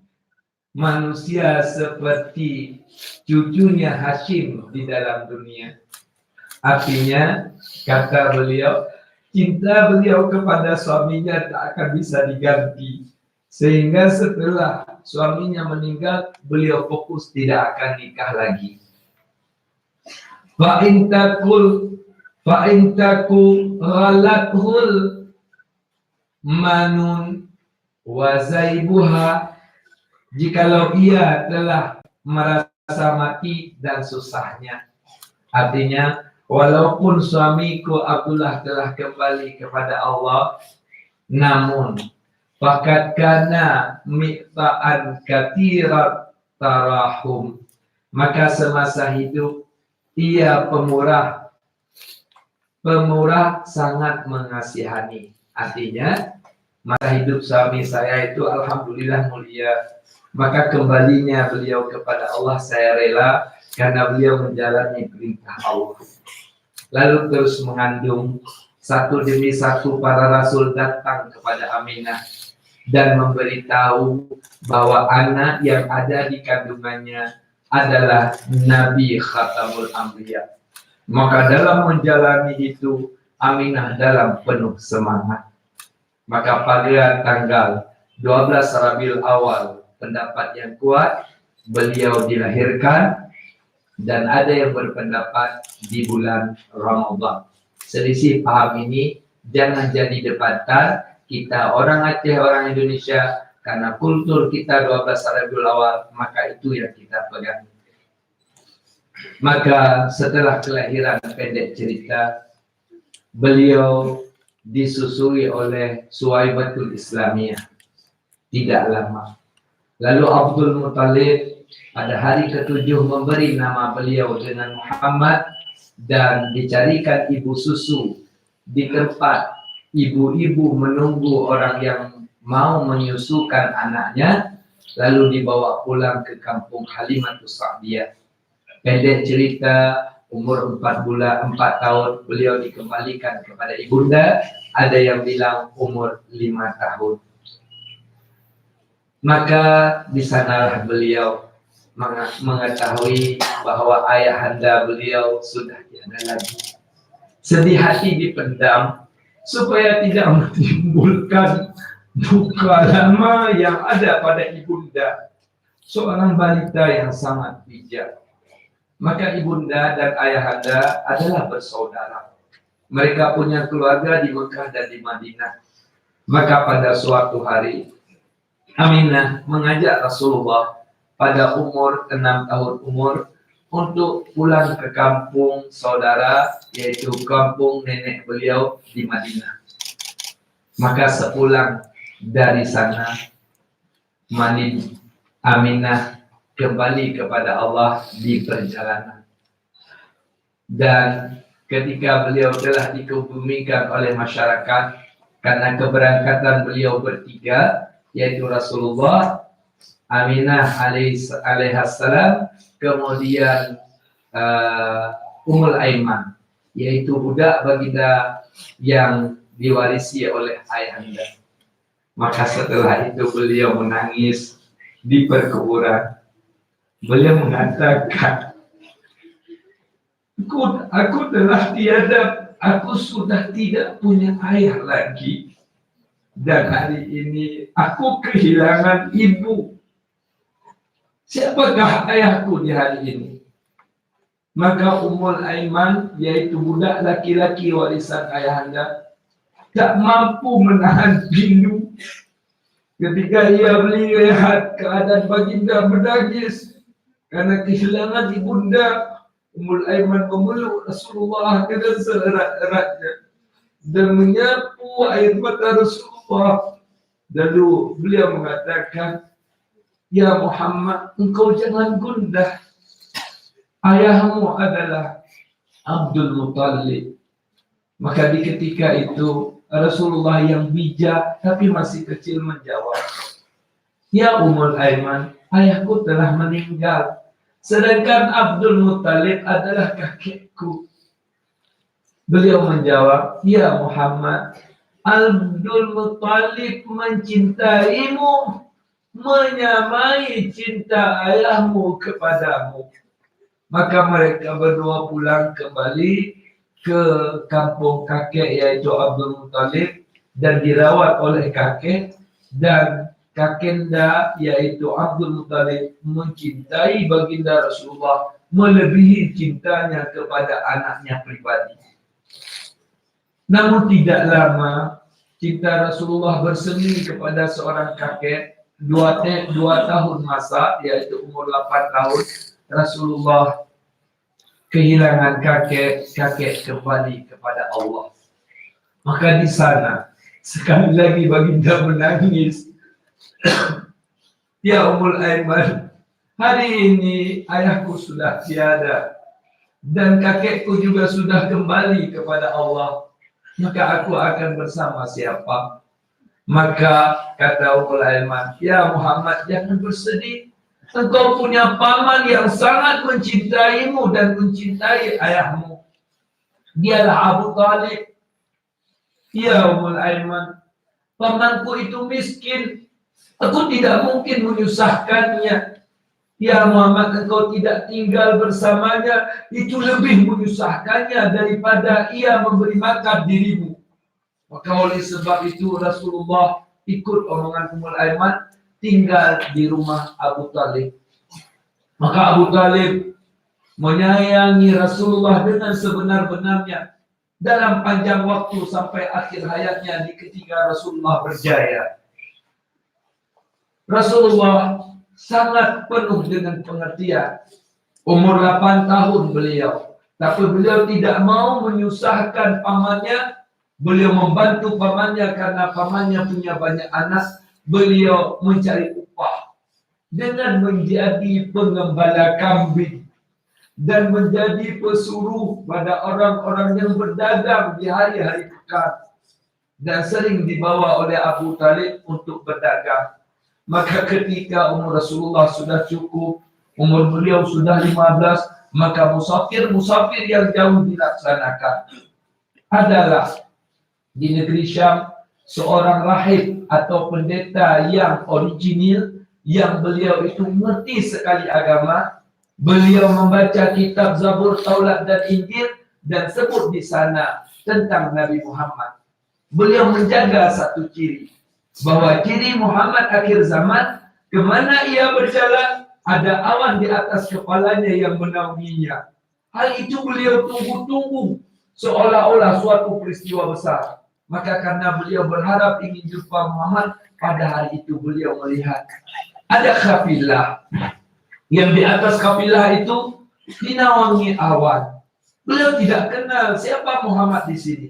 manusia seperti cucunya Hashim di dalam dunia. Artinya, kata beliau, cinta beliau kepada suaminya tak akan bisa diganti. Sehingga setelah suaminya meninggal, beliau fokus tidak akan nikah lagi. Fa'in taku ghalathul manun wa zaibuha. Jikalau ia telah merasa mati dan susahnya. Artinya, walaupun suamiku Abdullah telah kembali kepada Allah, namun fakat kana mi'ta'an katirat tarahum. Maka semasa hidup, ia pemurah sangat mengasihani. Artinya, masa hidup suami saya itu alhamdulillah mulia. Maka kembalinya beliau kepada Allah saya rela karena beliau menjalani perintah Allah. Lalu terus mengandung, satu demi satu para rasul datang kepada Aminah dan memberitahu bahwa anak yang ada di kandungannya adalah Nabi Khatamul Anbiya. Maka dalam menjalani itu, Aminah dalam penuh semangat. Maka pada tanggal 12 Rabiul Awal, pendapat yang kuat, beliau dilahirkan, dan ada yang berpendapat di bulan Ramadan. Selisih paham ini jangan jadi debatan. Kita orang Aceh, orang Indonesia, karena kultur kita 12 Rabiul Awal, maka itu yang kita pegang. Maka setelah kelahiran, pendek cerita, beliau disusui oleh Suwaibatul Islamiyah. Tidak lama. Lalu Abdul Muthalib pada hari ke-7 memberi nama beliau dengan Muhammad, dan dicarikan ibu susu di tempat ibu-ibu menunggu orang yang mau menyusukan anaknya, lalu dibawa pulang ke kampung Halimatus Sa'diyah. Pendek cerita, umur 4 tahun beliau dikembalikan kepada ibunda, ada yang bilang umur 5 tahun. Maka di sanalah beliau mengetahui bahwa ayahanda beliau sudah tiada lagi. Sedih hati dipendam supaya tidak menimbulkan duka lama yang ada pada ibunda, seorang balita yang sangat bijak. Maka ibunda dan ayahanda adalah bersaudara. Mereka punya keluarga di Mekah dan di Madinah. Maka pada suatu hari, Aminah mengajak Rasulullah pada umur 6 tahun umur untuk pulang ke kampung saudara, yaitu kampung nenek beliau di Madinah. Maka sepulang dari sana, Aminah kembali kepada Allah di perjalanan. Dan ketika beliau telah dikebumikan oleh masyarakat karena keberangkatan beliau bertiga, yaitu Rasulullah, Aminah alaihissalam, kemudian Ummul Aiman, yaitu budak baginda yang diwarisi oleh ayahanda. Maka setelah itu beliau menangis di perkuburan. Beliau mengatakan, aku telah tiada, aku sudah tidak punya ayah lagi, dan hari ini aku kehilangan ibu. Siapakah ayahku di hari ini? Maka Ummul Aiman, yaitu budak laki-laki warisan ayahanda, tak mampu menahan rindu ketika ia melihat keadaan baginda menangis karena kehilangan ibunda. Ummul Aiman memeluk Rasulullah dengan seerat-eratnya dan menyapu air mata Rasulullah. Lalu beliau mengatakan, "Ya Muhammad, engkau jangan gundah. Ayahmu adalah Abdul Muthalib." Maka di ketika itu Rasulullah yang bijak tapi masih kecil menjawab, "Ya Ummul Aiman, ayahku telah meninggal, sedangkan Abdul Muthalib adalah kakekku." Beliau menjawab, "Ya Muhammad, Abdul Muthalib mencintaimu, menyamai cinta ayahmu kepadamu." Maka mereka berdua pulang kembali ke kampung kakek, yaitu Abdul Muthalib, dan dirawat oleh kakek, dan kakenda yaitu Abdul Muthalib mencintai baginda Rasulullah melebihi cintanya kepada anaknya pribadi. Namun tidak lama cinta Rasulullah bersemi kepada seorang kakek 2 tahun masa, yaitu umur 8 tahun. Rasulullah kehilangan kakek kembali kepada Allah. Maka di sana sekali lagi baginda menangis, "Ya Ummul Aiman, hari ini ayahku sudah tiada dan kakekku juga sudah kembali kepada Allah. Maka aku akan bersama siapa?" Maka kata Ummul Aiman, "Ya Muhammad, jangan bersedih. Engkau punya paman yang sangat mencintaimu dan mencintai ayahmu. Dialah Abu Thalib." "Ya Ummul Aiman, pamanku itu miskin. Aku tidak mungkin menyusahkannya." Ya Muhammad, engkau tidak tinggal bersamanya, itu lebih menyusahkannya daripada ia memberi makan dirimu. Maka oleh sebab itu Rasulullah ikut omongan Ummul Aiman, tinggal di rumah Abu Talib. Maka Abu Talib menyayangi Rasulullah dengan sebenar-benarnya dalam panjang waktu sampai akhir hayatnya di ketika Rasulullah berjaya. Rasulullah sangat penuh dengan pengertian. Umur 8 tahun beliau, tapi beliau tidak mau menyusahkan pamannya. Beliau membantu pamannya karena pamannya punya banyak anak. Beliau mencari upah dengan menjadi pengembala kambing dan menjadi pesuruh pada orang-orang yang berdagang di hari-hari pekan, dan sering dibawa oleh Abu Talib untuk berdagang. Maka ketika umur Rasulullah sudah cukup, umur beliau sudah 15, maka musafir yang jauh dilaksanakan. Adalah di negeri Syam seorang rahib atau pendeta yang original, yang beliau itu mengerti sekali agama. Beliau membaca kitab Zabur, Taurat dan Injil dan sebut di sana tentang Nabi Muhammad. Beliau menjaga satu ciri, bahwa ciri Muhammad akhir zaman, kemana ia berjalan ada awan di atas kepalanya yang menaunginya. Hal itu beliau tunggu-tunggu seolah-olah suatu peristiwa besar. Maka karena beliau berharap ingin jumpa Muhammad, pada hari itu beliau melihat ada kafilah, yang di atas kafilah itu dinaungi awan. Beliau tidak kenal siapa Muhammad di sini.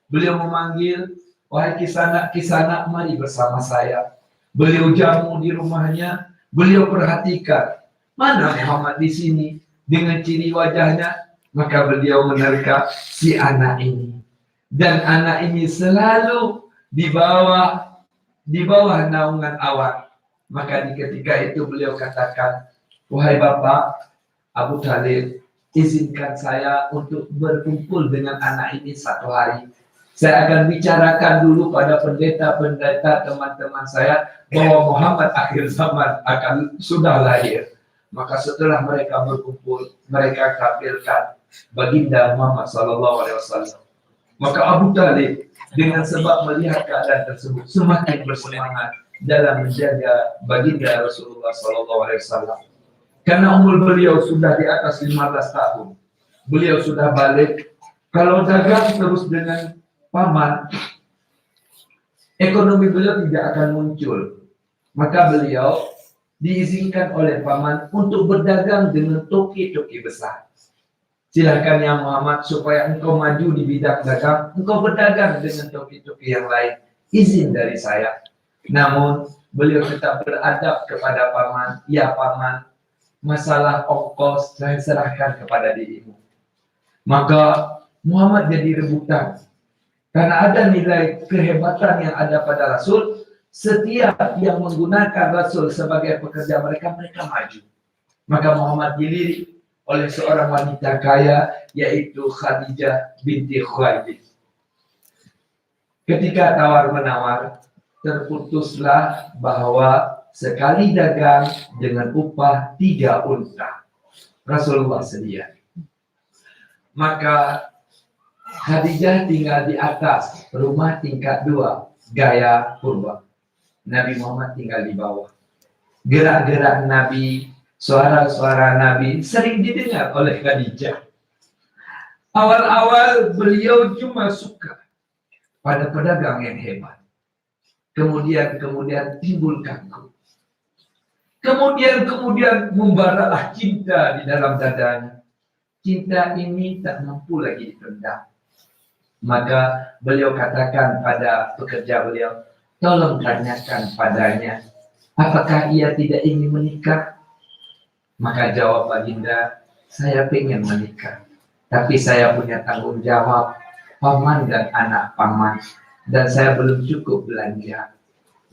Beliau memanggil, wahai kisanak, mari bersama saya. Beliau jamu di rumahnya, beliau perhatikan mana Muhammad di sini dengan ciri wajahnya. Maka beliau menerka si anak ini, dan anak ini selalu di bawah naungan awan. Maka di ketika itu beliau katakan, wahai Bapak Abu Talib, izinkan saya untuk berkumpul dengan anak ini satu hari. Saya akan bicarakan dulu pada pendeta-pendeta teman-teman saya bahwa Muhammad akhir zaman akan sudah lahir. Maka setelah mereka berkumpul, mereka tampilkan baginda Muhammad SAW. Maka Abu Talib dengan sebab melihat keadaan tersebut semakin bersemangat dalam menjaga baginda Rasulullah SAW. Karena umur beliau sudah di atas 15 tahun, beliau sudah balik. Kalau dagang terus dengan paman, ekonomi beliau tidak akan muncul. Maka beliau diizinkan oleh paman untuk berdagang dengan toki-toki besar. Silakan ya Muhammad, supaya engkau maju di bidang dagang, engkau berdagang dengan toki-toki yang lain. Izin dari saya. Namun beliau tetap beradab kepada paman. Ya paman, masalah ongkos saya serahkan kepada dirimu. Maka Muhammad jadi rebutan. Karena ada nilai kehebatan yang ada pada Rasul. Setiap yang menggunakan Rasul sebagai pekerja mereka maju. Maka Muhammad dilirik oleh seorang wanita kaya, yaitu Khadijah binti Khuwailid. Ketika tawar-menawar, terputuslah bahwa sekali dagang dengan upah 3 unta. Rasulullah sedia. Maka Khadijah tinggal di atas, rumah tingkat 2, gaya purba. Nabi Muhammad tinggal di bawah. Gerak-gerak Nabi, suara-suara Nabi sering didengar oleh Khadijah. Awal-awal beliau cuma suka pada pedagang yang hebat. Kemudian timbul kagum. Kemudian membaralah cinta di dalam dadanya. Cinta ini tak mampu lagi dipendam. Maka beliau katakan pada pekerja beliau, tolong tanyakan padanya, apakah ia tidak ingin menikah? Maka jawab baginda, saya ingin menikah, tapi saya punya tanggung jawab, paman dan anak paman, dan saya belum cukup belanja.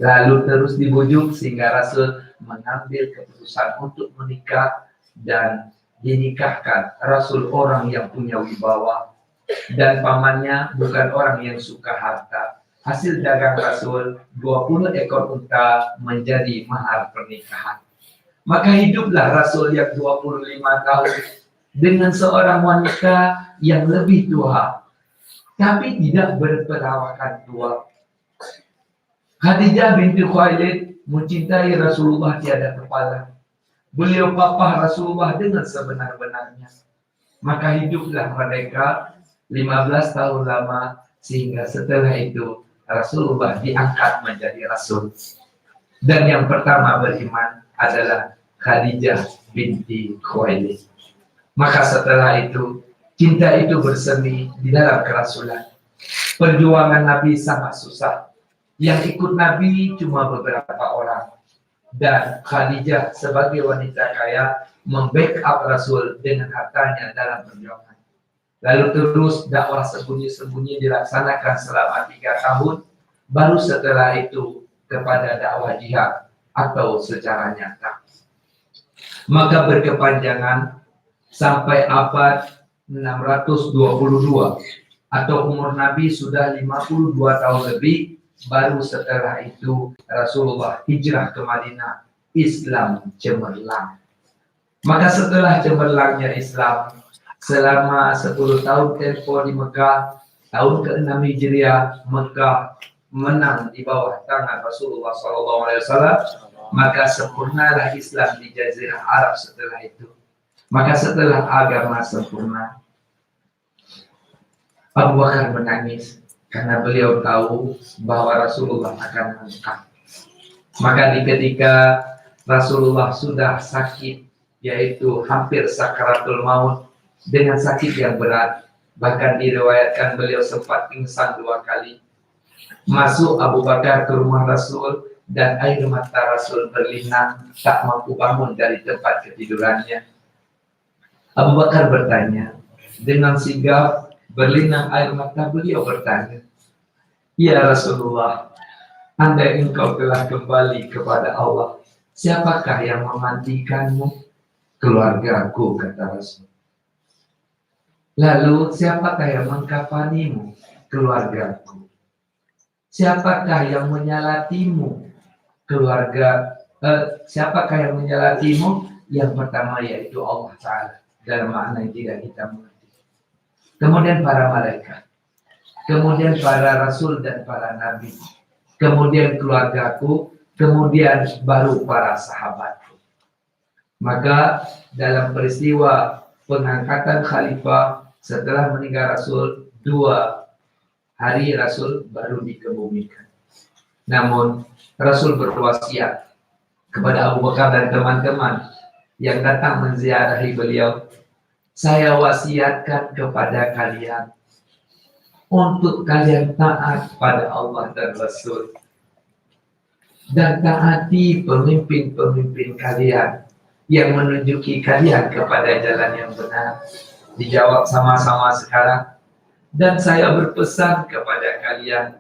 Lalu terus dibujuk sehingga Rasul mengambil keputusan untuk menikah dan dinikahkan. Rasul orang yang punya wibawa dan pamannya bukan orang yang suka harta. Hasil dagang Rasul 20 ekor unta menjadi mahar pernikahan. Maka hiduplah Rasul yang 25 tahun dengan seorang wanita yang lebih tua, tapi tidak berperawakan tua. Khadijah binti Khuwailid mencintai Rasulullah tiada kepala. Beliau papa Rasulullah dengan sebenar-benarnya. Maka hiduplah mereka 15 tahun lama, sehingga setelah itu Rasulullah diangkat menjadi Rasul. Dan yang pertama beriman adalah Khadijah binti Khuwailid. Maka setelah itu, cinta itu bersemi di dalam kerasulan. Perjuangan Nabi sangat susah. Yang ikut Nabi cuma beberapa orang. Dan Khadijah sebagai wanita kaya membackup Rasul dengan hartanya dalam perjuangan. Lalu terus dakwah sembunyi-sembunyi dilaksanakan selama 3 tahun. Baru setelah itu kepada dakwah jihad atau secara nyata. Maka berkepanjangan sampai abad 622 atau umur Nabi sudah 52 tahun lebih. Baru setelah itu Rasulullah hijrah ke Madinah, Islam cemerlang. Maka setelah cemerlangnya Islam, selama 10 tahun tempo di Mekah, tahun ke-6 Hijriah, Mekah menang di bawah tangan Rasulullah SAW. Maka sempurnalah Islam di Jazirah Arab setelah itu. Maka setelah agama sempurna, Abu Bakar menangis karena beliau tahu bahwa Rasulullah akan mengangkat. Maka ketika Rasulullah sudah sakit, yaitu hampir sakaratul maut dengan sakit yang berat, bahkan diriwayatkan beliau sempat pingsan 2 kali. Masuk Abu Bakar ke rumah Rasul dan air mata Rasul berlinang, tak mampu bangun dari tempat ketidurannya. Abu Bakar bertanya, dengan sigap berlinang air mata beliau bertanya, "Ya Rasulullah, andai engkau telah kembali kepada Allah, siapakah yang memandikanmu?" "Keluargaku," kata Rasul. "Lalu siapakah yang mengkafanimu?" "Keluargaku." "Siapakah yang menyalatimu?" Siapakah yang menyalatimu? Yang pertama yaitu Allah Ta'ala, dalam makna yang tidak kita mengerti. Kemudian para malaikat, kemudian para rasul dan para nabi, kemudian keluargaku, kemudian baru para sahabatku. Maka dalam peristiwa pengangkatan khalifah setelah meninggal Rasul, 2 hari Rasul baru dikebumikan. Namun Rasul berwasiat kepada Abu Bakar dan teman-teman yang datang menziarahi beliau, "Saya wasiatkan kepada kalian untuk kalian taat pada Allah dan Rasul, dan taati pemimpin-pemimpin kalian yang menunjuki kalian kepada jalan yang benar." Dijawab sama-sama sekarang. "Dan saya berpesan kepada kalian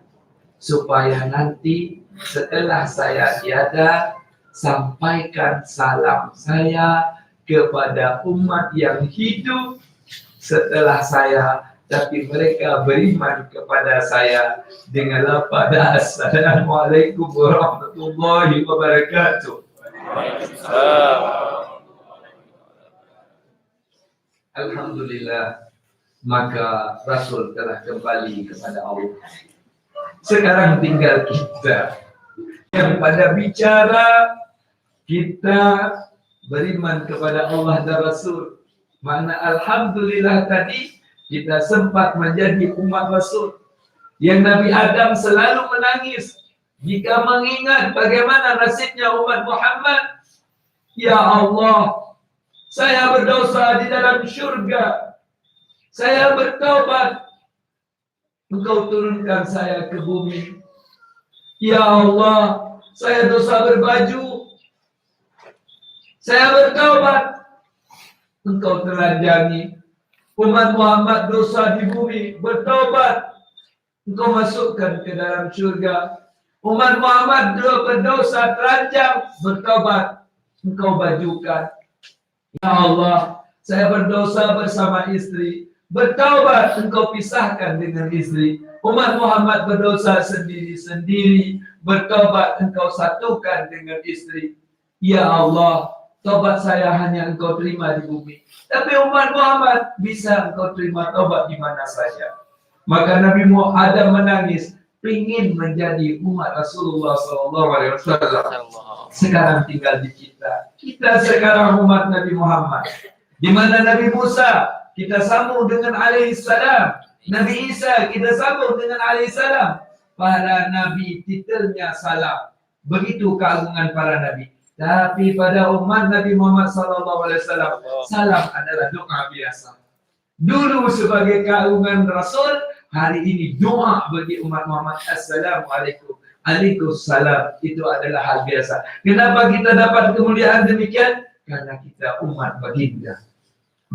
supaya nanti setelah saya tiada, sampaikan salam saya kepada umat yang hidup setelah saya, tapi mereka beriman kepada saya dengan lafaz Assalamualaikum warahmatullahi wabarakatuh." Alhamdulillah, maka Rasul telah kembali kepada Allah. Sekarang tinggal kita yang pada bicara kita beriman kepada Allah dan Rasul. Makna alhamdulillah tadi kita sempat menjadi umat Rasul. Yang Nabi Adam selalu menangis jika mengingat bagaimana nasibnya umat Muhammad. "Ya Allah, saya berdosa di dalam syurga. Saya bertaubat. Engkau turunkan saya ke bumi. Ya Allah, saya dosa berbaju. Saya bertaubat. Engkau telanjangi. Umat Muhammad dosa di bumi, bertaubat. Engkau masukkan ke dalam syurga. Umat Muhammad berdosa, telanjang, bertaubat. Engkau bajukan. Ya Allah, saya berdosa bersama istri. Bertaubat, engkau pisahkan dengan istri. Umat Muhammad berdosa sendiri-sendiri. Bertaubat, engkau satukan dengan istri. Ya Allah, taubat saya hanya engkau terima di bumi. Tapi umat Muhammad bisa engkau terima taubat di mana saja. Maka Nabi Adam menangis, ingin menjadi umat Rasulullah SAW. Sekarang tinggal di kita. Kita sekarang umat Nabi Muhammad. Di mana Nabi Musa kita sambung dengan alaihissalam. Nabi Isa kita sambung dengan alaihissalam. Para nabi titelnya salam. Begitu keagungan para nabi. Tapi pada umat Nabi Muhammad SAW, salam adalah doa biasa. Dulu sebagai keagungan Rasul, hari ini doa bagi umat Muhammad. Assalamualaikum. Waalaikumsalam. Itu adalah hal biasa. Kenapa kita dapat kemuliaan demikian? Karena kita umat baginda.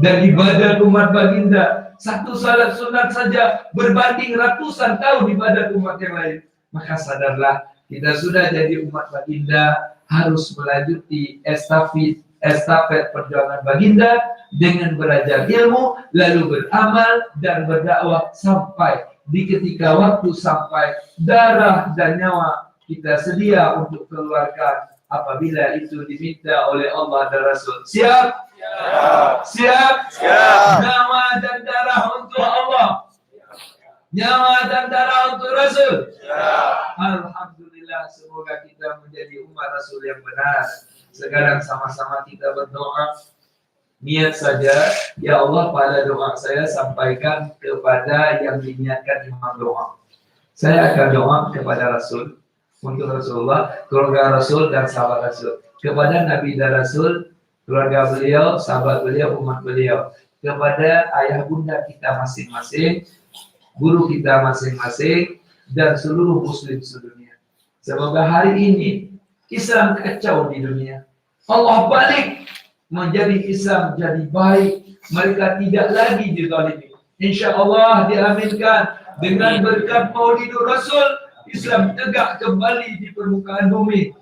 Dan ibadat umat baginda, satu salat sunat saja berbanding ratusan tahun ibadat umat yang lain. Maka sadarlah, kita sudah jadi umat baginda, harus melanjuti estafet perjuangan baginda dengan belajar ilmu, lalu beramal dan berdakwah sampai di ketika waktu sampai darah dan nyawa kita sedia untuk keluarkan apabila itu diminta oleh Allah dan Rasul. Siap? Siap? Nyawa dan darah untuk Allah. Nyawa dan darah untuk Rasul. Alhamdulillah, semoga kita menjadi umat Rasul yang benar. Sekarang sama-sama kita berdoa. Niat saja, ya Allah, pada doa saya sampaikan kepada yang diniatkan imam doa. Saya akan doa kepada Rasul, untuk Rasulullah, keluarga Rasul dan sahabat Rasul. Kepada Nabi dan Rasul, keluarga beliau, sahabat beliau, umat beliau. Kepada ayah bunda kita masing-masing, guru kita masing-masing, dan seluruh muslim sedunia. Semoga hari ini Islam kacau di dunia. Allah balik menjadi Islam jadi baik. Mereka tidak lagi dizalimi. Insya Allah diaminkan dengan berkat Maulidur Rasul, Islam tegak kembali di permukaan bumi.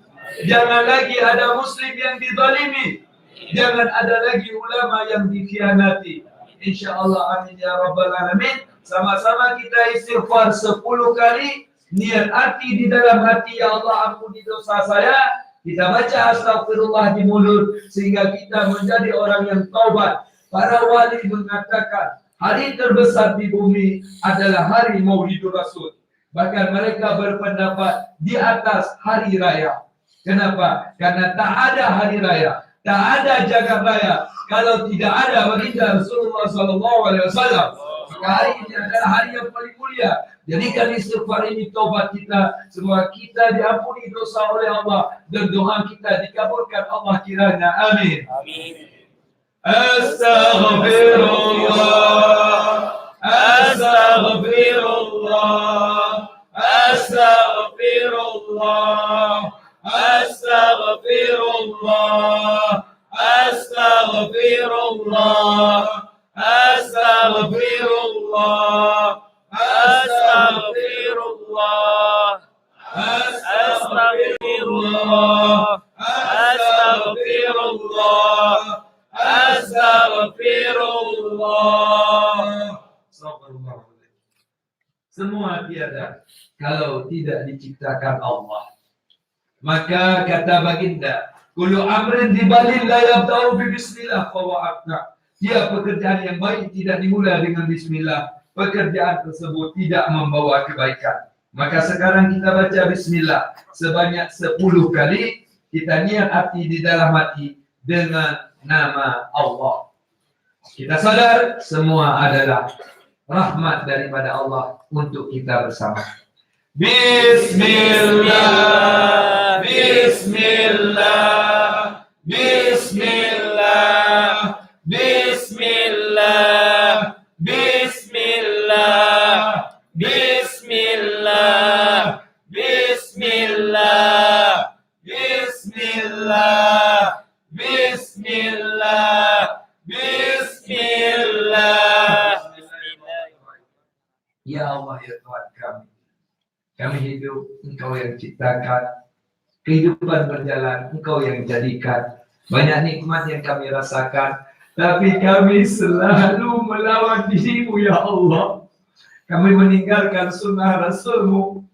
Jangan lagi ada muslim yang dizalimi. Jangan ada lagi ulama yang dikhianati. Insya Allah, amin ya rabbal alamin. Sama-sama kita istighfar 10 kali. Niat hati di dalam hati, ya Allah ampuni dosa saya. Kita baca astagfirullah di mulut sehingga kita menjadi orang yang taubat. Para wali mengatakan hari terbesar di bumi adalah hari Maulidur Rasul. Bahkan mereka berpendapat di atas hari raya. Kenapa? Karena tak ada hari raya, tak ada jagat raya kalau tidak ada baginda Rasulullah SAW. Maka hari ini adalah hari yang paling mulia. Jadikan istighfar ini taubat kita. Semoga kita diampuni dosa oleh Allah dan doa kita dikabulkan Allah kiranya. Amin. Amin. Astaghfirullah. Astaghfirullah. Astaghfirullah. Astaghfirullah. Astaghfirullah. Astaghfirullah. Astaghfirullah. Astaghfirullah. Astaghfirullah. Astaghfirullah. Semua tiada kalau tidak diciptakan Allah. Maka kata baginda, kullu amrin dibalil la yabda'u bi bismillah fa wa'atna. Dia pekerjaan yang baik tidak dimulai dengan bismillah. Pekerjaan tersebut tidak membawa kebaikan. Maka sekarang kita baca bismillah sebanyak 10 kali. Kita niat hati di dalam hati dengan nama Allah. Kita sadar semua adalah rahmat daripada Allah untuk kita bersama. Bismillah, Bismillah, Bismillah, Bismillah, Bismillah, Bismillah, Bismillah, Bismillah, Bismillah, Bismillah. Ya Allah, ya Tuhan kami hidup, Engkau yang ciptakan. Kehidupan berjalan, Engkau yang jadikan. Banyak nikmat yang kami rasakan, tapi kami selalu melawan diri-Mu, ya Allah. Kami meninggalkan sunnah Rasul-Mu.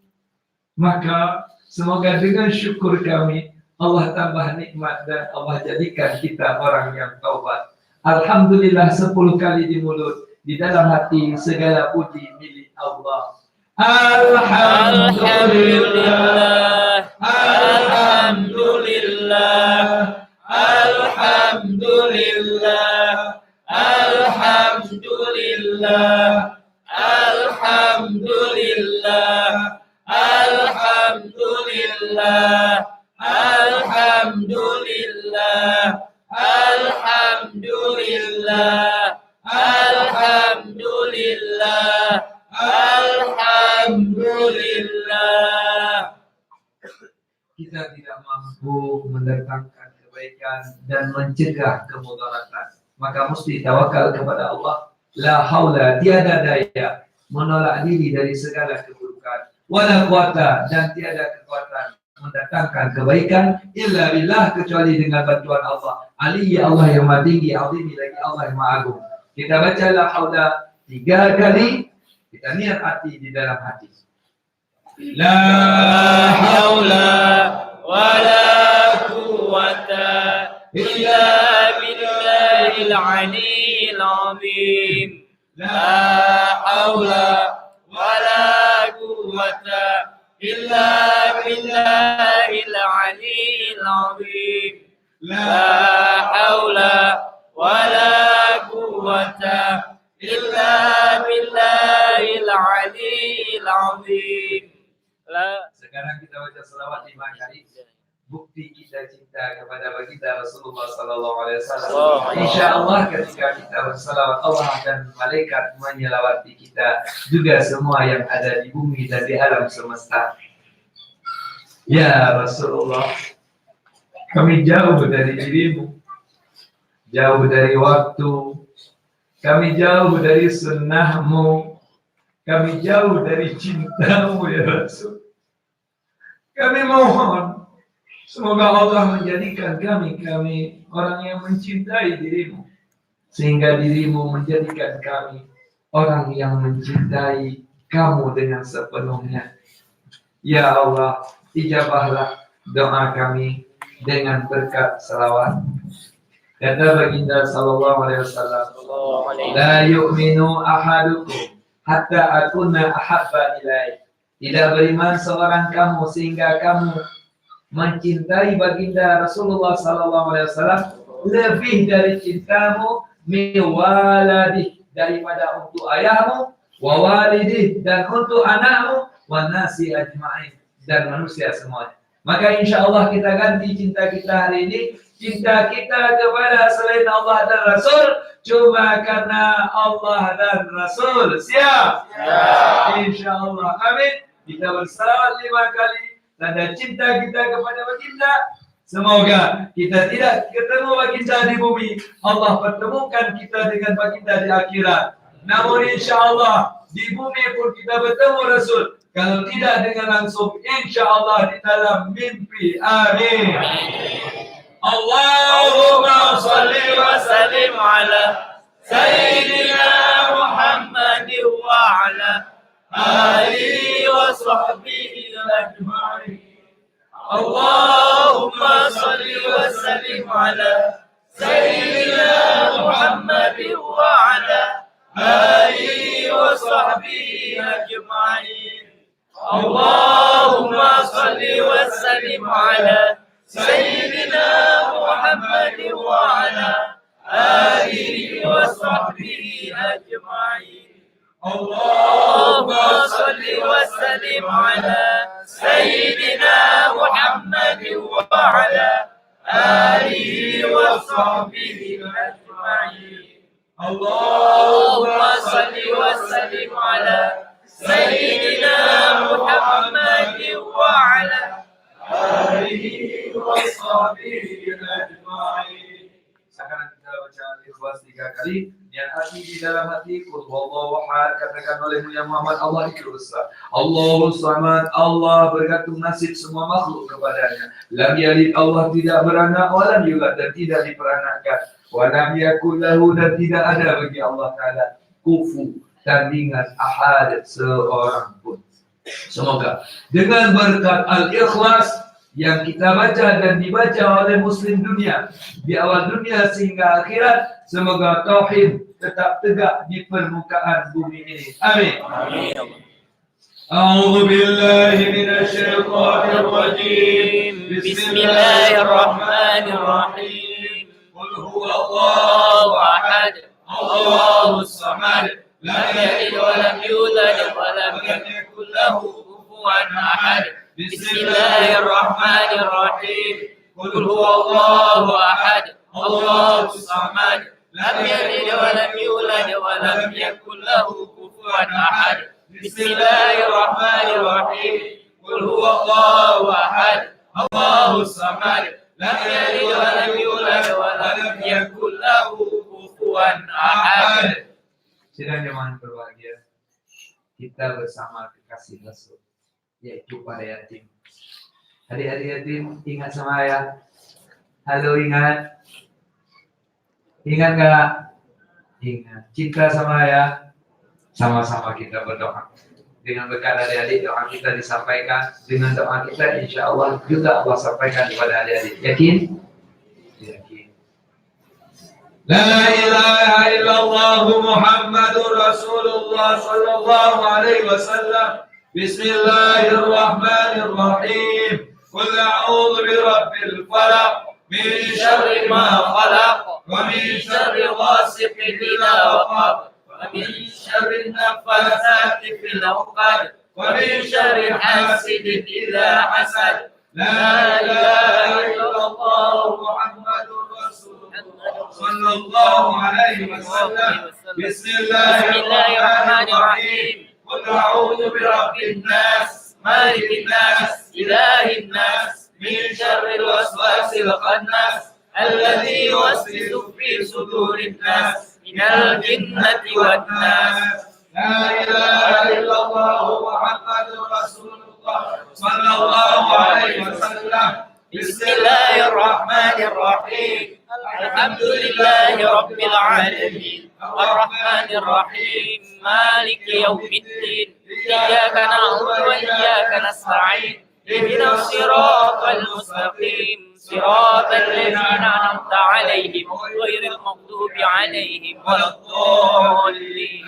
Maka semoga dengan syukur kami, Allah tambah nikmat dan Allah jadikan kita orang yang taubat. Alhamdulillah 10 kali di mulut, di dalam hati segala puji milik Allah. Alhamdulillah, Alhamdulillah, Alhamdulillah, Alhamdulillah, Alhamdulillah, Alhamdulillah, Alhamdulillah, Alhamdulillah, Alhamdulillah, Alhamdulillah. Kita tidak mampu mendatangkan kebaikan dan mencegah kemudaratan, maka mesti tawakal kepada Allah. La haula, tiada daya menolak diri dari segala keburukan. Wala quwata, dan tiada kekuatan mendatangkan kebaikan illa billah, kecuali dengan bantuan Allah. Ali Allah yang maha tinggi, azimi lagi Allah yang maha agung. Kita baca la haula 3 kali, kita niat hati di dalam hati. La haula wala quwata illa billahil aliyyil azim. La haula wala quwata illa billahil aliyyil azim. La haula wala quwata illa billahil aliyyil azim. Sekarang kita baca selawat 5 kali. Bukti kita cinta kepada baginda Rasulullah sallallahu alaihi wasallam. Insyaallah ketika kita berselawat, Allah dan malaikat menyelawati kita, juga semua yang ada di bumi dan di alam semesta. Ya Rasulullah, kami jauh dari dirimu, jauh dari waktu, kami jauh dari sunnahmu, kami jauh dari cintamu ya Rasul. Kami mohon, semoga Allah menjadikan kami orang yang mencintai dirimu, sehingga dirimu menjadikan kami orang yang mencintai kamu dengan sepenuhnya. Ya Allah, ijabahlah doa kami dengan berkat salawat. Kata baginda sallallahu alaihi wasallam, la yu'minu ahadukum hatta akuna ahabba ilaihi. Tidak beriman seorang kamu sehingga kamu mencintai baginda Rasulullah sallallahu alaihi wasallam lebih dari cintamu miwaladih, daripada untuk ayahmu, wa walidih, dan untuk anakmu, wa nasi ajma'in, dan manusia semuanya. Maka insyaallah kita ganti cinta kita hari ini, cinta kita kepada selain Allah dan Rasul cuma karena Allah dan Rasul. Siap? Insyaallah. Amin. Kita bersalawat 5 kali, tanda cinta kita kepada baginda. Semoga kita tidak ketemu baginda di bumi, Allah pertemukan kita dengan baginda di akhirat. Namun insyaallah di bumi pun kita bertemu Rasul. Kalau tidak dengan langsung, insyaallah di dalam mimpi. Amin. Allahumma salli wa sallim ala Sayyidina Muhammad wa ala alihi wa sahbihi ajma'in. Allahumma salli wa sallim ala Sayyidina Muhammad wa ala alihi wa sahbihi ajma'in. Allahumma salli wa sallim ala Sayyidina Muhammad wa ala alihi wa sahbihi ajma'in. Allahumma salli wa sallim ala Sayyidina Muhammad wa ala alihi wa sahbihi ajma'in. Allahumma salli wa sallim ala Sayyidina Muhammad wa ala alihi wa sahbihi ajma'in. Sekarang kita baca ikhlas 3 kali. Yang hati di dalam hati, qul huwallahu ahad, katakan oleh Mulia Muhammad, Allah itu esa. Allahus samad, Allah bergantung nasib semua makhluk kepadanya. Lam yalid, Allah tidak beranak, wa lam yulad, dan tidak diperanakkan. Wa lam yakul lahu, dan tidak ada bagi Allah Ta'ala kufu, tandingan, ahad, seorang pun. Semoga dengan berkat al-ikhlas yang kita baca dan dibaca oleh muslim dunia di awal dunia sehingga akhirat, semoga tauhid tetap tegak di permukaan bumi ini. Amin. أعوذ بالله من الشيطان الرجيم بسم الله الرحمن الرحيم قل هو الله أحد الله الصمد لم يلد ولم يولد ولم يكن له كفوا أحد بسم الله الرحمن الرحيم قل هو الله أحد الله الصمد لم يلد ولم يولد ولم يكن له كفوا أحد بسم الله الرحمن الرحيم قل هو الله أحد الله الصمد لم يلد ولم يولد ولم يكن له كفوا أحد. Sidang jemaah berbahagia, kita bersama kekasih Rasul, yaitu para yatim. Adik-adik yatim, ingat sama ayah? Halo, ingat? Ingat nggak? Ingat. Cinta sama ayah? Sama-sama kita berdoa. Dengan berkat adik-adik, doa kita disampaikan. Dengan doa kita, insya Allah juga Allah sampaikan kepada adik-adik. Yakin? Yakin. La ilaha illallah Muhammadur Rasulullah sallallahu alaihi wasallam. Bismillahirrahmanirrahim. Qul a'udzu birabbil falaq min syarri ma khalaq wa min syarri ghasiqin idza waqab ومن شر النفاثات في العقد ومن شر حاسد إذا حسد لا إله إلا الله محمد رسول الله صلى الله عليه وسلم بسم الله الرحمن الرحيم قل أعوذ برب الناس مالك الناس إله الناس من شر الوسواس الخناس الذي يوسوس في صدور الناس من الجنة والناس لا إله إلا الله محمد رسول الله صلى الله عليه وسلم بسم الله الرحمن الرحيم الحمد لله رب العالمين الرحمن الرحيم مالك يوم الدين إياك نعبد وإياك نستعين اهدنا الصراط المستقيم صراط الذين أنعمت عليهم غير المغضوب عليهم ولا الضالين.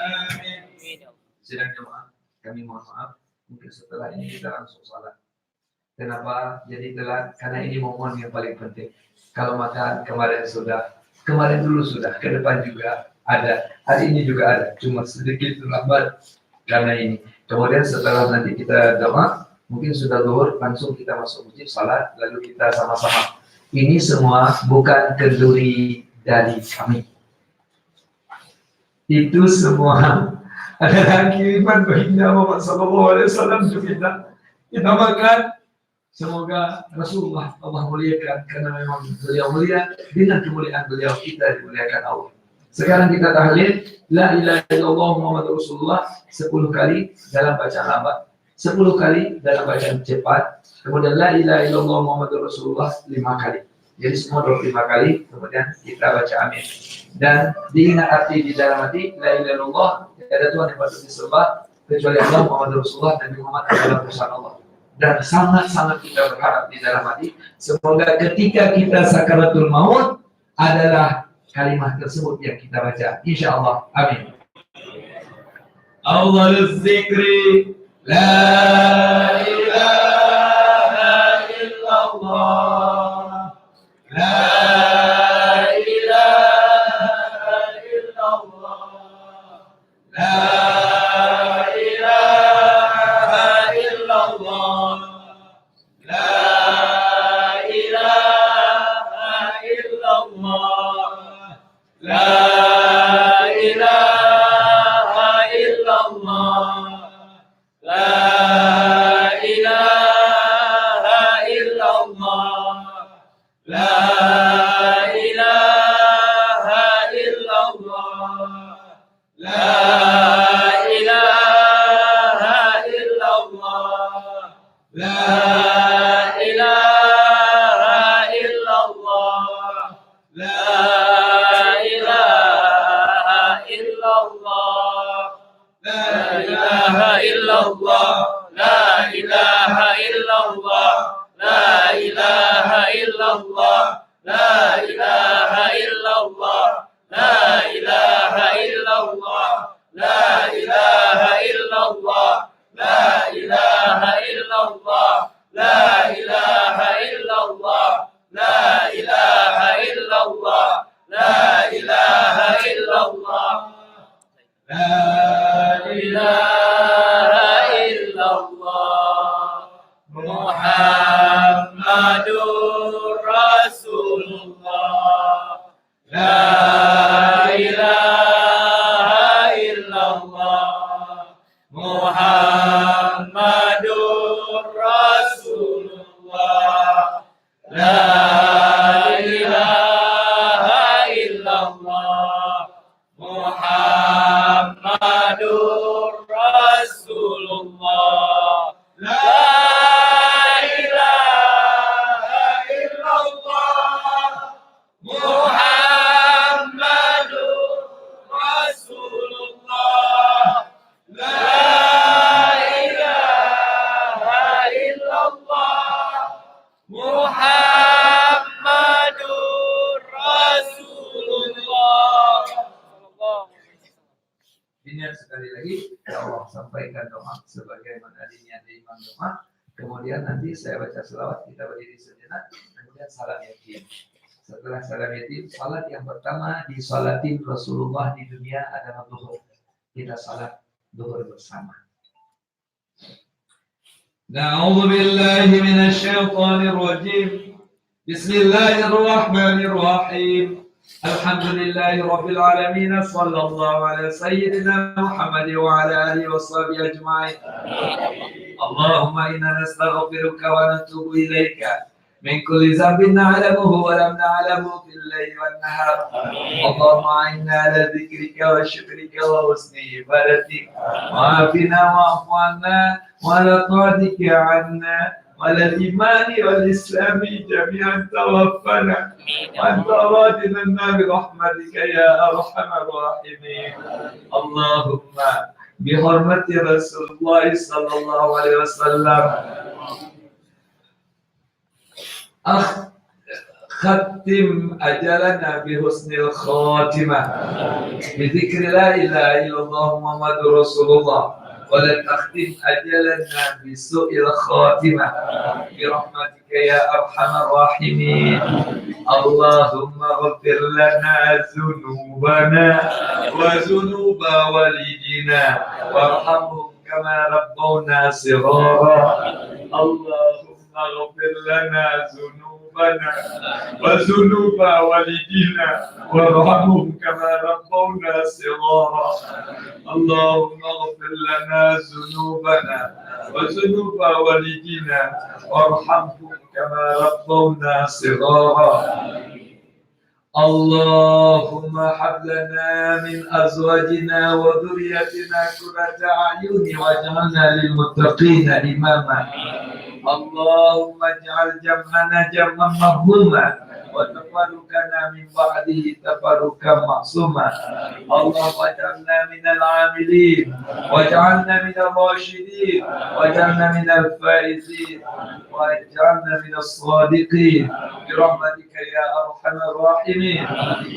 Sidang jemaah, kami mohon maaf, mungkin setelah ini kita langsung salat. Kenapa jadi telat? Karena ini momen yang paling penting. Kalau makan kemarin dulu sudah, ke depan juga ada, hari ini juga ada, cuma sedikit terlambat karena ini. Kemudian setelah nanti kita doa, mungkin sudah zuhur, langsung kita masuk masjid, salat, lalu kita sama-sama. Ini semua bukan kenduri dari kami. Itu semua adalah kiriman baginda Muhammad SAW untuk kita. Kita makan, semoga Rasulullah Allah muliakan, karena memang beliau mulia, dengan kemuliaan beliau kita dimuliakan Allah. Sekarang kita tahlil la ilaha illallah Muhammad Rasulullah 10 kali dalam bacaan lambat, 10 kali dalam bacaan cepat, kemudian la ilaha illallah Muhammadur Rasulullah 5 kali. Jadi semua 25 kali, kemudian kita baca amin. Dan diingat arti di dalam hati, la ilaha illallah, tidak ada Tuhan yang patut disembah kecuali Allah, Muhammadur Rasulullah, dan Muhammad adalah utusan Allah. Dan sangat-sangat kita berharap di dalam hati, semoga ketika kita sakaratul maut adalah kalimat tersebut yang kita baca. Insya Allah. Amin. Afdhaluz zikri la ilaha illallah, la ilaha illallah, la ilaha illallah, la ilaha illallah, la ilaha illallah, la ilaha illallah, la ilaha illallah, la ilaha illallah, la ilaha illallah, la ilaha illallah, la ilaha illallah, la ilaha illallah, la إله إلا الله لا إله إلا الله لا إله إلا الله لا إله إلا الله لا إله إلا الله لا إله إلا الله لا إله إلا الله لا إله إلا الله لا إله إلا الله محمد رسول الله لا إله إلا الله محمد رسول الله لا إله إلا الله محمد رسول الله لا إله إلا الله محمد رسول الله لا إله إلا الله محمد رسول الله. Ini sekali lagi Allah sampaikan doa sebagaimana niat imam doa. Kemudian nanti saya baca selawat, kita berdiri sejenak, kemudian salam yatim. Setelah salam yatim, salat yang pertama disalatin Rasulullah di dunia adalah zuhur. Kita salat zuhur bersama. Na'udzu billahi minasy syaithanir rajim. Bismillahirrahmanirrahim. Alhamdulillahi Rabbil Alamin. Sallallahu ala Sayyidina Muhammad wa ala alihi wa sahbihi ajma'in. Allahumma inna nastaghfiruka wa natubu ilaika min kulli dhanbin na'lamuhu wa lam na'lamuhu fil layli wan nahar. Allahumma inna ala dhikrika wa shukrika wa husni ibadatik. Wa'afina wa'fu anna wa la tu'adika 'anna والإيمان والإسلام جميعا توفنا وأنت راضنا برحمتك يا أرحم الراحمين. اللهم بحرمة رسول الله صلى الله عليه وسلم ختم أجلنا بحسن الخاتمة بذكر لا إله إلا الله محمد رسول الله، ولا تختم أجلنا بسوء الخاتمة برحمتك يا أرحم الراحمين. اللهم اغفر لنا ذنوبنا وذنوب والدينا وارحمهم كما ربونا صغارا. اللهم اغفر لنا ذنوبنا وذنوب والدينا وارحمهم كما ربونا صغارا. اللهم اغفر لنا ذنوبنا وذنوب والدينا وارحمهم كما ربونا صغارا. اللهم هب لنا من ازواجنا وذريتنا قرة اعين واجعلنا للمتقين اماما. اللهم اجعل جمعنا جمعا مرحوما وتفرقنا من بعده تفرقا معصوما. اللهم اجعلنا من العاملين واجعلنا من الراشدين واجعلنا من الفائزين واجعلنا من الصادقين برحمتك يا ارحم الراحمين.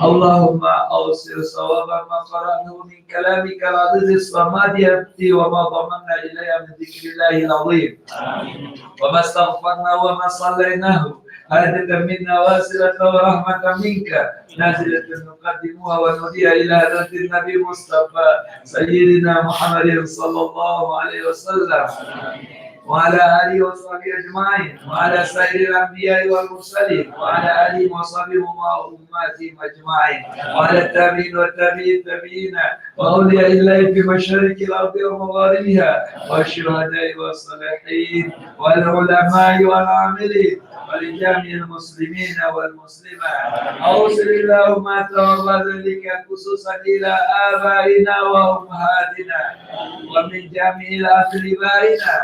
اللهم اوصل صواب ما قرأناه من كلامك العزيز الصمد يبكي وما ضمنا اليه من ذكر الله العظيم وما استغفرنا وما صليناه هدة منا واسرة ورحمة منك نازلة نقدمها ونودي إلى هدى النبي مصطفى سيدنا محمد صلى الله عليه وسلم وعلى آله وصحبه أجمعين وعلى سائر الأنبياء والمرسلين وعلى آلهم وصحبهم وأماتهم أجمعين وعلى التابعين والتابعين وأولياء الله في مشارق الأرض ومغاربها والشهداء والصالحين والعلماء والعاملين ولجميع المسلمين والمسلمات. أوصل اللهم تولى ذلك خصوصا إلى آبائنا وأمهاتنا ومن جميع أقربائنا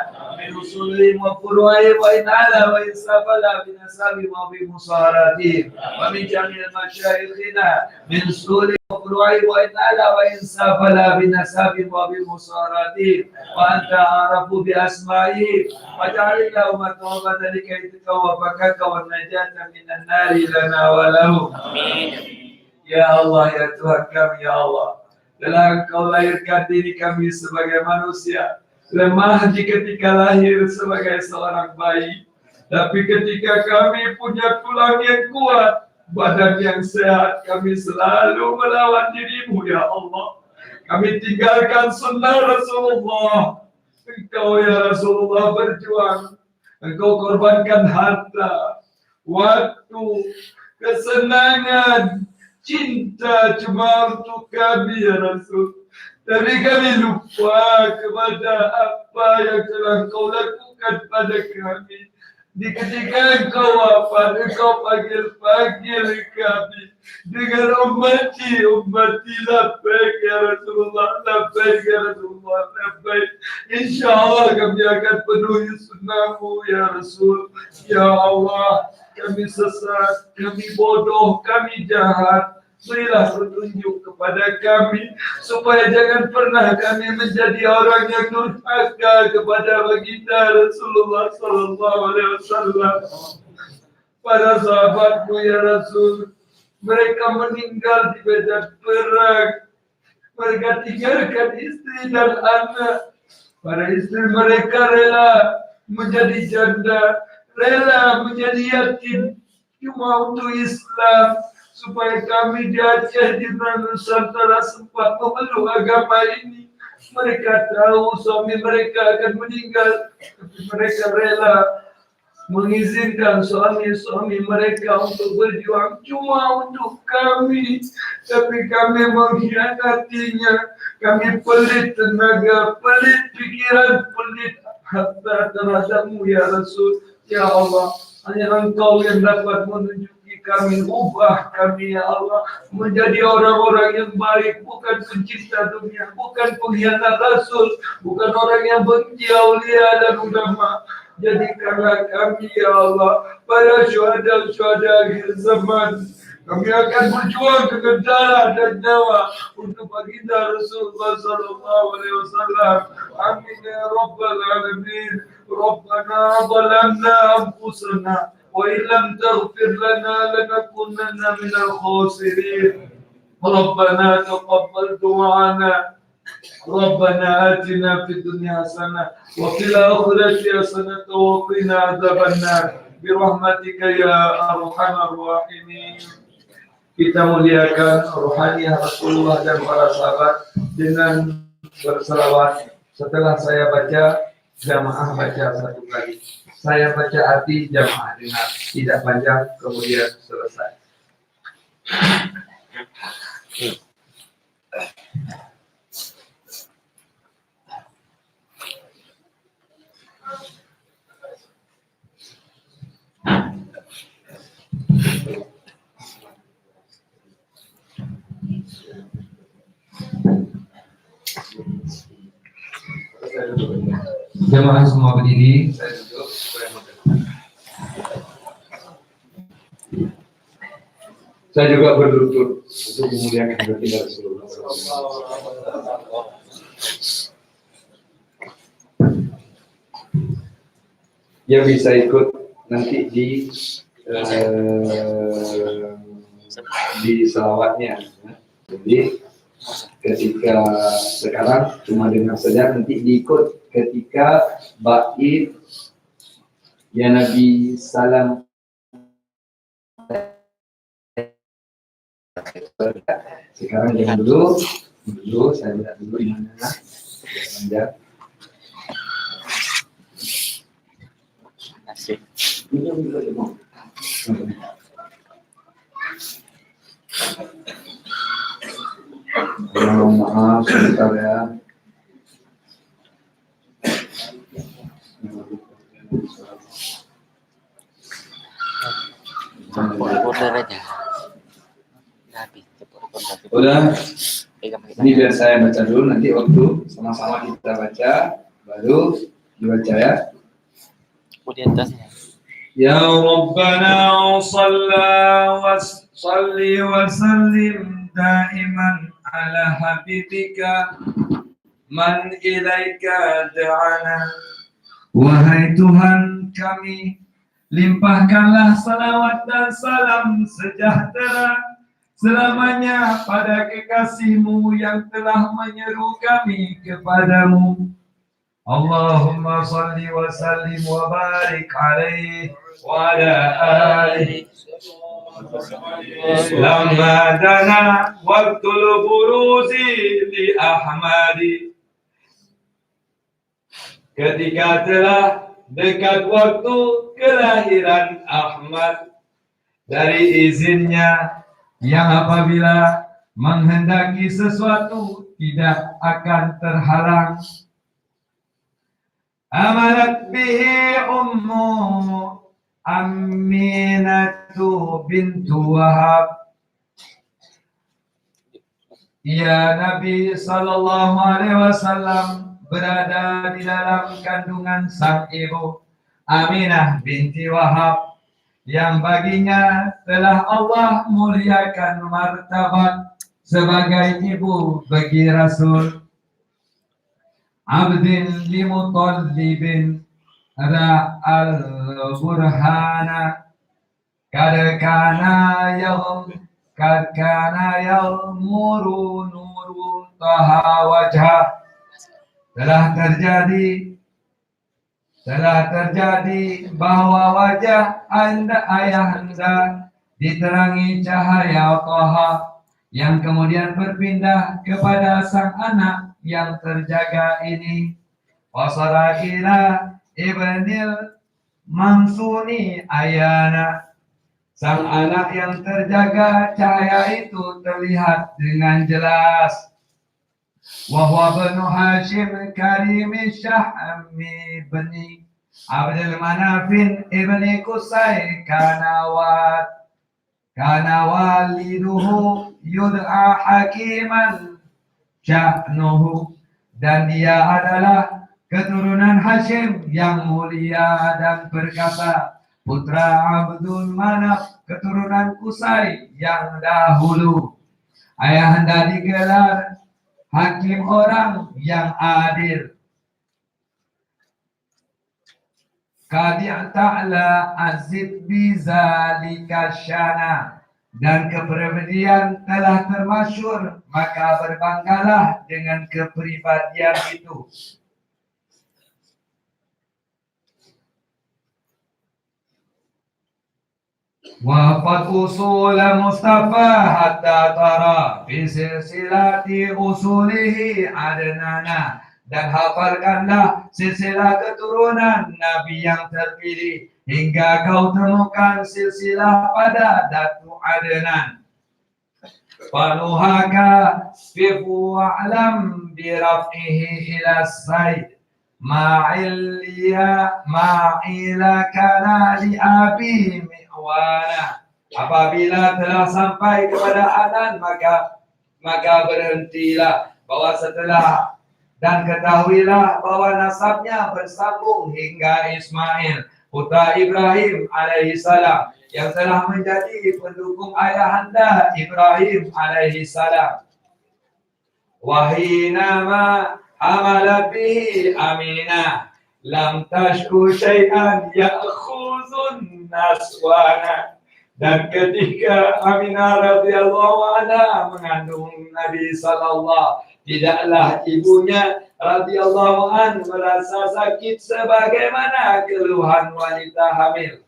من أصولهم وفروعهم وإن على وإن سفل بنسبهم وبمصاراتهم ومن جميع مشايخنا من أصولهم وفروعهم وإن على وإن سفل بنسبهم وبمصاراتهم وأنت أعرف بأسمائهم واجعل اللهم توبة لكيدك وفكك والنجاة من النار لنا ولهم. Ya Allah, ya Tuhan kami, ya Allah. Telah Engkau lahirkan diri kami sebagai manusia. Lemah di ketika lahir sebagai seorang bayi. Tapi ketika kami punya tulang yang kuat, badan yang sehat, kami selalu melawan dirimu, ya Allah. Kami tinggalkan sunnah Rasulullah. Engkau, ya Rasulullah, berjuang. Engkau korbankan harta, waktu, kesenangan, cinta cuma untuk kami, ya Rasul. Tapi kami lupa kepada apa yang telah Engkau lakukan pada kami. Di ketika Engkau wafat, Engkau panggil kami dengan ummati labbaik ya Rasulullah, labbaik ya Rasulullah, labbaik. InsyaAllah kami akan penuhi sunnahmu ya Rasul. Ya Allah, kami sesat, kami bodoh, kami jahat. Berilah petunjuk kepada kami supaya jangan pernah kami menjadi orang yang durhaka kepada baginda Rasulullah sallallahu alaihi wasallam. Para sahabatmu ya Rasul, mereka meninggal di medan perang. Mereka tinggalkan istri dan anak. Para istri mereka rela menjadi janda, rela menjadi yatim cuma untuk Islam. Supaya kami di Aceh, di Nusantara sempat memeluk agama ini. Mereka tahu suami mereka akan meninggal, tapi mereka rela mengizinkan suami-suami mereka untuk berjuang cuma untuk kami. Tapi kami mengkhianatinya. Kami pelit tenaga, pelit pikiran, pelit harta terhadapmu ya Rasul. Ya Allah, hanya Engkau yang dapat menunjukkan kami, ubah kami ya Allah menjadi orang-orang yang baik, bukan pencinta dunia, bukan pengkhianat Rasul, bukan orang yang benci aulia dan ulama. Jadikanlah kami ya Allah para syuhada akhir zaman. Kami akan berjuang dengan darah dan nyawa untuk baginda Rasulullah sallallahu alaihi wasallam. Amin ya rabbal alamin. Rabbana zalamna anfusana وإن لم تغفر لنا لنكونن من الخاسرين ربنا تقبل دعانا ربنا آتنا في الدنيا حسنة وفي الآخرة حسنة وقنا عذاب النار برحمتك يا أرحم الراحمين. Kita muliakan ruhaniah Rasulullah dan para sahabat dengan berselawat. Setelah saya baca, jamaah baca satu kali. Saya baca arti, jamaah dengar, tidak panjang, kemudian selesai. Jamaah semua berdiri, saya duduk supaya mudah. Saya juga berlutut untuk memuliakan baginda Rasulullah. Yang bisa ikut nanti di selawatnya. Jadi ketika sekarang cuma dengar saja, nanti diikut ketika bait ya Nabi salam. Sekarang jangan dulu saya lihat dulu di mana panjang. Asik. Maaf sebentar ya. Recorder aja. Habis recorder. Udah. Ini biar saya baca dulu, nanti waktu sama-sama kita baca baru dibaca ya. di atasnya. يا ربنا صل وسلم دائما على حبيبك من إليك دعانا. Wahai Tuhan kami, limpahkanlah salawat dan salam sejahtera selamanya pada kekasih-Mu yang telah menyeru kami kepadamu. Allahumma salli wa sallim wa barik alaihi wa ala alihi. Lama dana waktul buruzi li Ahmadi. Ketika telah dekat waktu kelahiran Ahmad, dari izinnya yang apabila menghendaki sesuatu tidak akan terhalang. Amarat bihi ummu Aminatu bintu Wahab. Ya Nabi sallallahu alaihi wasallam berada di dalam kandungan sang ibu Aminah binti Wahab, yang baginya telah Allah muliakan martabat sebagai ibu bagi Rasul. Abdin limutallibin ra'al burhana kadkana yalmuru nuru taha wajah. Telah terjadi bahwa wajah ayahanda diterangi cahaya Taha, yang kemudian berpindah kepada sang anak yang terjaga ini. Wasara ila ibnil mansuni ayana. Sang anak yang terjaga cahaya itu terlihat dengan jelas. Wahwa banu Hashim Karimi Syahmi bani Abdul Manafin ibni Qusay kana waliduhu yud'a hakiman sya'nuhu. Dan dia adalah keturunan Hashim yang mulia dan perkasa, putra Abdul Manaf keturunan Qusay yang dahulu. Ayahanda digelar hakim, orang yang adil. Qadi ta'ala azid bizalika syana. Dan kepribadian telah termasyhur, maka berbanggalah dengan kepribadian itu. Wafat usul Mustafa hatta tara fi silsilati usulihi adnana. Dan hafalkanlah silsilah keturunan Nabi yang terpilih hingga kau temukan silsilah pada Datu Adnan. Fanuhaka fifu a'lam biraf'ihi ila said ma'ila kana li abi mi'wana. Apabila telah sampai kepada Adnan, maka berhentilah bahwa setelah, dan ketahuilah bahwa nasabnya bersambung hingga Ismail putra Ibrahim alaihi salam, yang telah menjadi pendukung ayahanda Ibrahim alaihi salam. Wahinama hamala bihi Aminah lam tashku syai'an ya'khuzun naswana. Dan ketika Aminah radhiyallahu anha mengandung Nabi sallallahu, tidaklah ibunya radhiyallahu an merasa sakit sebagaimana keluhan wanita hamil.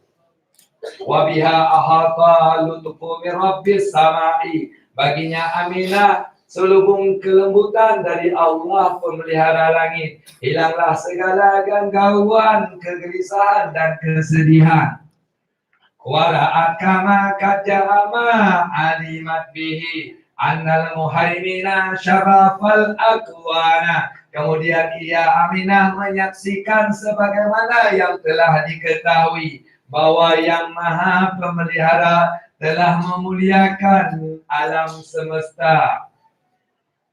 Wa biha ahata lutfu min rabbis samai. Baginya Aminah selubung kelembutan dari Allah pemelihara langit. Hilanglah segala gangguan, kegelisahan dan kesedihan. Wara'at kama kajama alimat bihi annal muhaimina syarafal akwana. Kemudian ia Aminah menyaksikan sebagaimana yang telah diketahui bahwa yang maha pemelihara telah memuliakan alam semesta.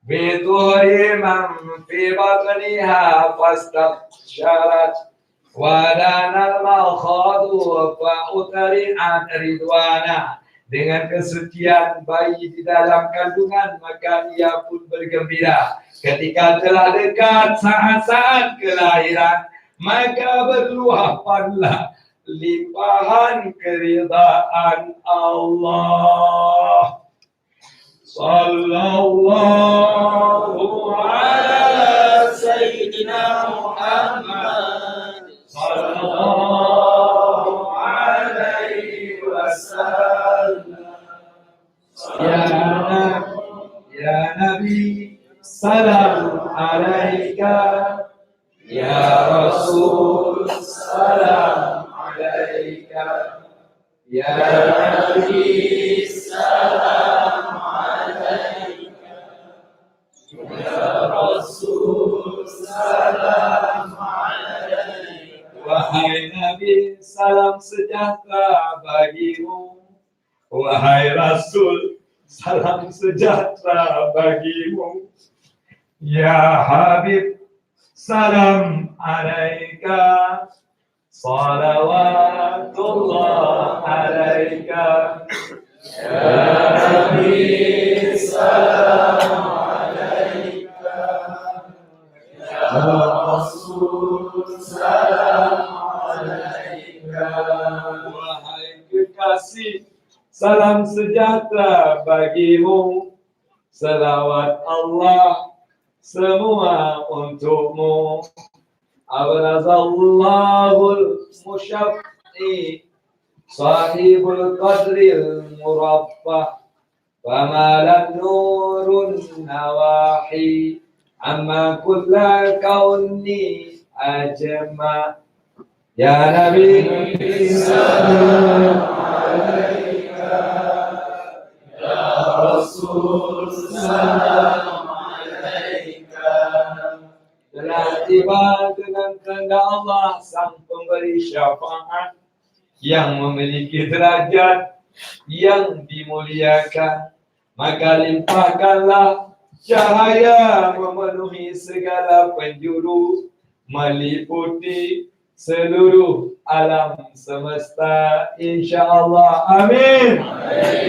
Bituhri man fi batniha fastabsharat Wadanal malkhadu fa'utari'at ridwana. Dengan kesucian bayi di dalam kandungan, maka ia pun bergembira. Ketika telah dekat saat-saat kelahiran, maka berluapanlah limpahan keridaan Allah. Sallallahu ala Sayyidina Muhammad sallallahu alaihi wasallam. Ya Nabi, salam alaika. Ya Rasul, salam alaika. Ya Nabi, salam alaika. Ya Rasul, salam alaika. Wahai Nabi, salam sejahtera bagimu. Wahai Rasul, salam sejahtera bagimu. Ya Habib, salam alaika. Salawatullah alaika. Ya Nabi, salam alaika. Ya Rasul, salam alaika. Wahai kekasih, salam sejahtera bagimu. Salawat Allah semua untukmu. Abrazallahul musyaffi sahibul qadril muraffah famalan nurun nawahi amma kulla kauni ajma. Ya Nabi, salam alaika. Ya Rasul, salam telah tiba dengan kehendak Allah sang pemberi syafaat yang memiliki derajat yang dimuliakan, maka limpahkanlah cahaya memenuhi segala penjuru, meliputi seluruh alam semesta, insya-Allah. Amin.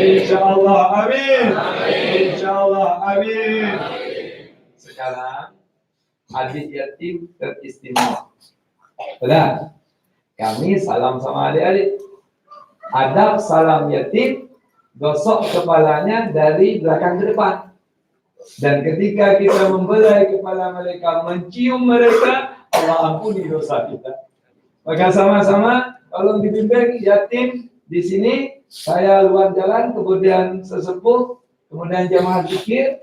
Insya-Allah. Amin. Insya-Allah. Amin. Sekarang adik yatim teristimewa. Benar? Kami salam sama adik-adik. Adab salam yatim, gosok kepalanya dari belakang ke depan. Dan ketika kita membelai kepala mereka, mencium mereka, Allah ampuni dosa kita. Maka sama-sama tolong dibimbing yatim di sini. Saya luar jalan, kemudian sesepuh, kemudian jamaah zikir.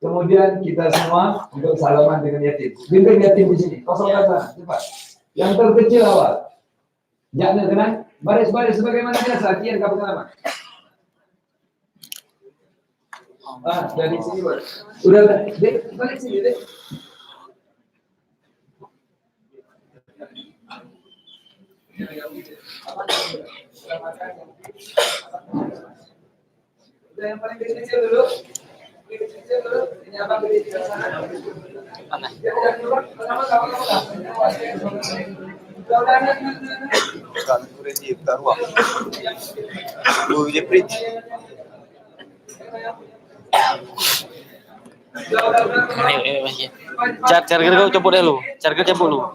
Kemudian kita semua untuk salaman dengan yatim. Bimbing yatim di sini. Kosongkan sana, cepat. Yang terkecil awal. Jangan kenal. Baris-baris sebagaimana biasa. Kian kapan nama? Dari sini baru. Udah, Dek. Balik sini, Dek. Udah yang paling kecil dulu. Ini apa beli di sana? Mana? Bukan kurang taruh. Dua je fridge. Ayo masih. Charger kau cabut dulu. Charger cabut dulu.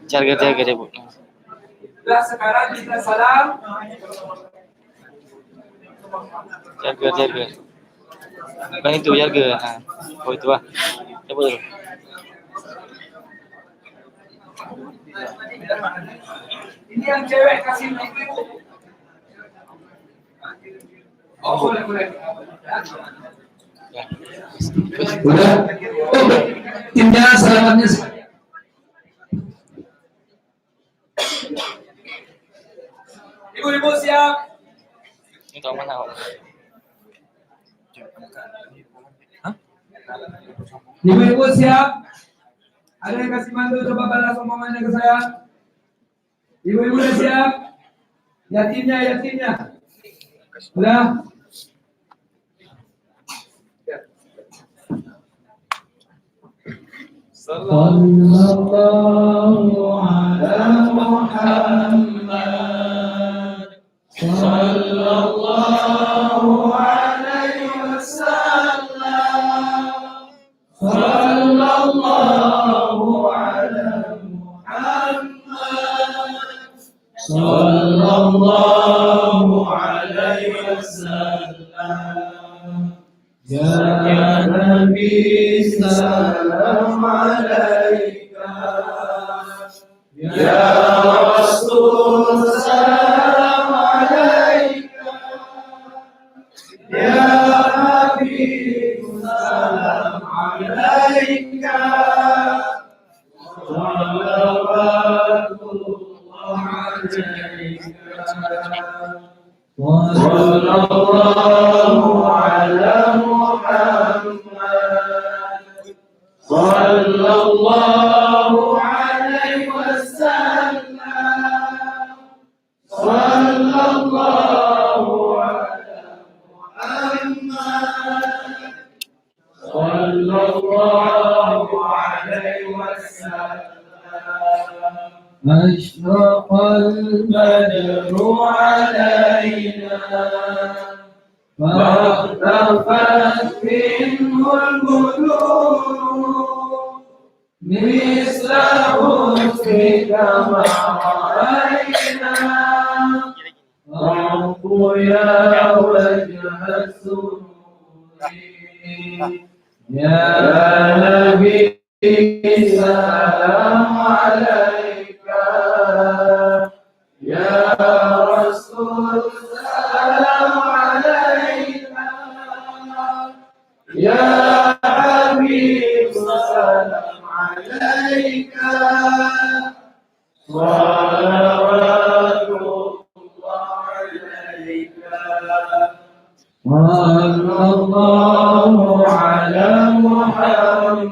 Charger cabut. Sudah sekarang kita salam. Jaga. Bukan itu jaga. Oh itu lah. Coba dulu. Ini yang cewek kasih ibu. Oh boleh. Ya. Udah. Oh, timnya selamatnya. Ibu-ibu siap. Ini tahu mana? Hah? Ibu-ibu siap. Ada yang kasih mantu, coba balas omongannya ke saya. Ibu-ibu udah siap. Yatimnya. Udah. صلى الله على محمد صلى الله عليه وسلم صلى الله على محمد صلى الله عليه وسلم يا نبي سلام عليك يا رسول سلام عليك يا حبيب سلام عليك صلوات الله عليك صلى الله على محمد صلى الله عليه وسلم صلى الله على محمد صلى الله عليه وسلم أشرق البدر علينا فاختفت منه البدور مثل حسنك ما رأينا رب يا وجه السرور يا نبي سلام عليك يا رسول سلام عليك يا حبيب سلام عليك صلوات الله عليك صلى الله على محمد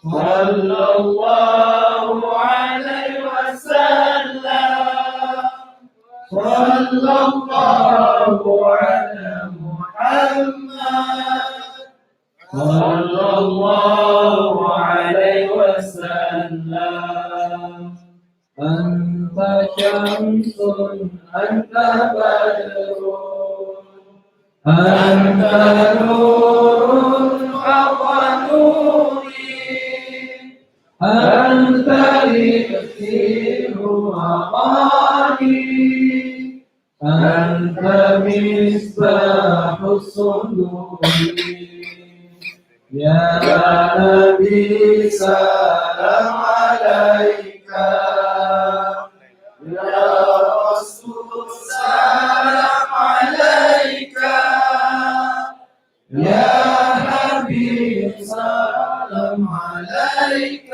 صلى الله عليه وسلم صلى الله على محمد صلى الله عليه وسلم أنت شمس أنت بدر أنت نور فوق نوري أنت الكثير أماني أنت مصباح الصدور يا نبي سلام عليك يا رسول سلام عليك يا حبيب سلام عليك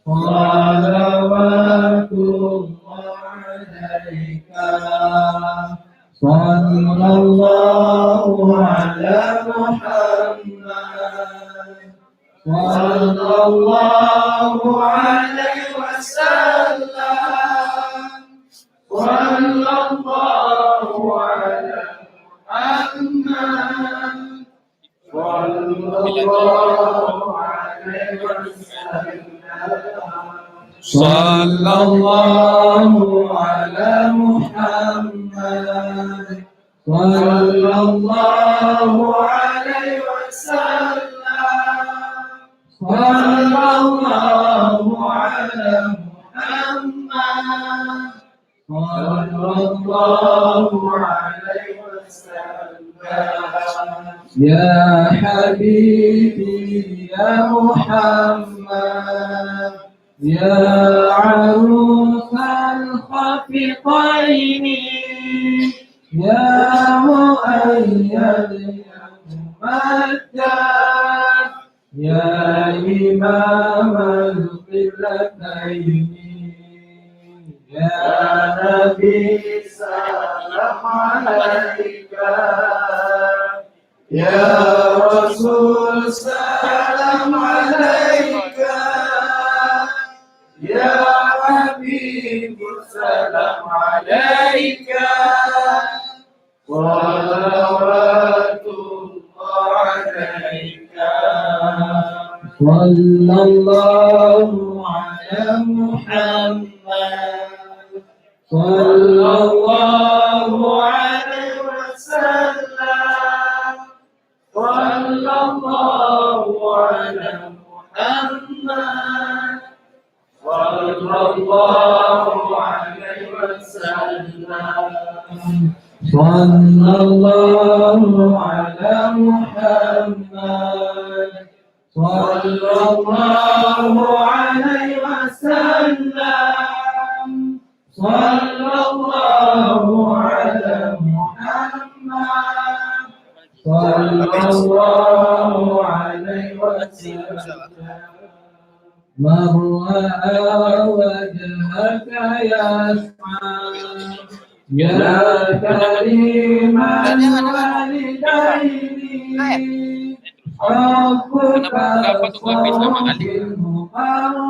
صلوات الله عليك صلى الله على محمد صلى الله عليه وسلم صلى الله على محمد صلى الله عليه وسلم صلى الله على محمد صلى الله عليه وسلم صلى الله على محمد صلى الله عليه وسلم يا حبيبي يا محمد يا عروس الخفقين يا مؤيد يا ممجد يا إمام القبلتين يا نبي سلام عليك يا رسول سلام عليك يا حبيب سلام عليك صلوات الله عليك صلى الله على محمد صلى الله عليه وسلم صلى الله على محمد صلى الله عليه وسلم صلى الله على محمد صلى الله عليه وسلم صلى الله على محمد صلى الله عليه وسلم من رأى وجهك يسعى يا كريم الوالدين حبك صوت المقرر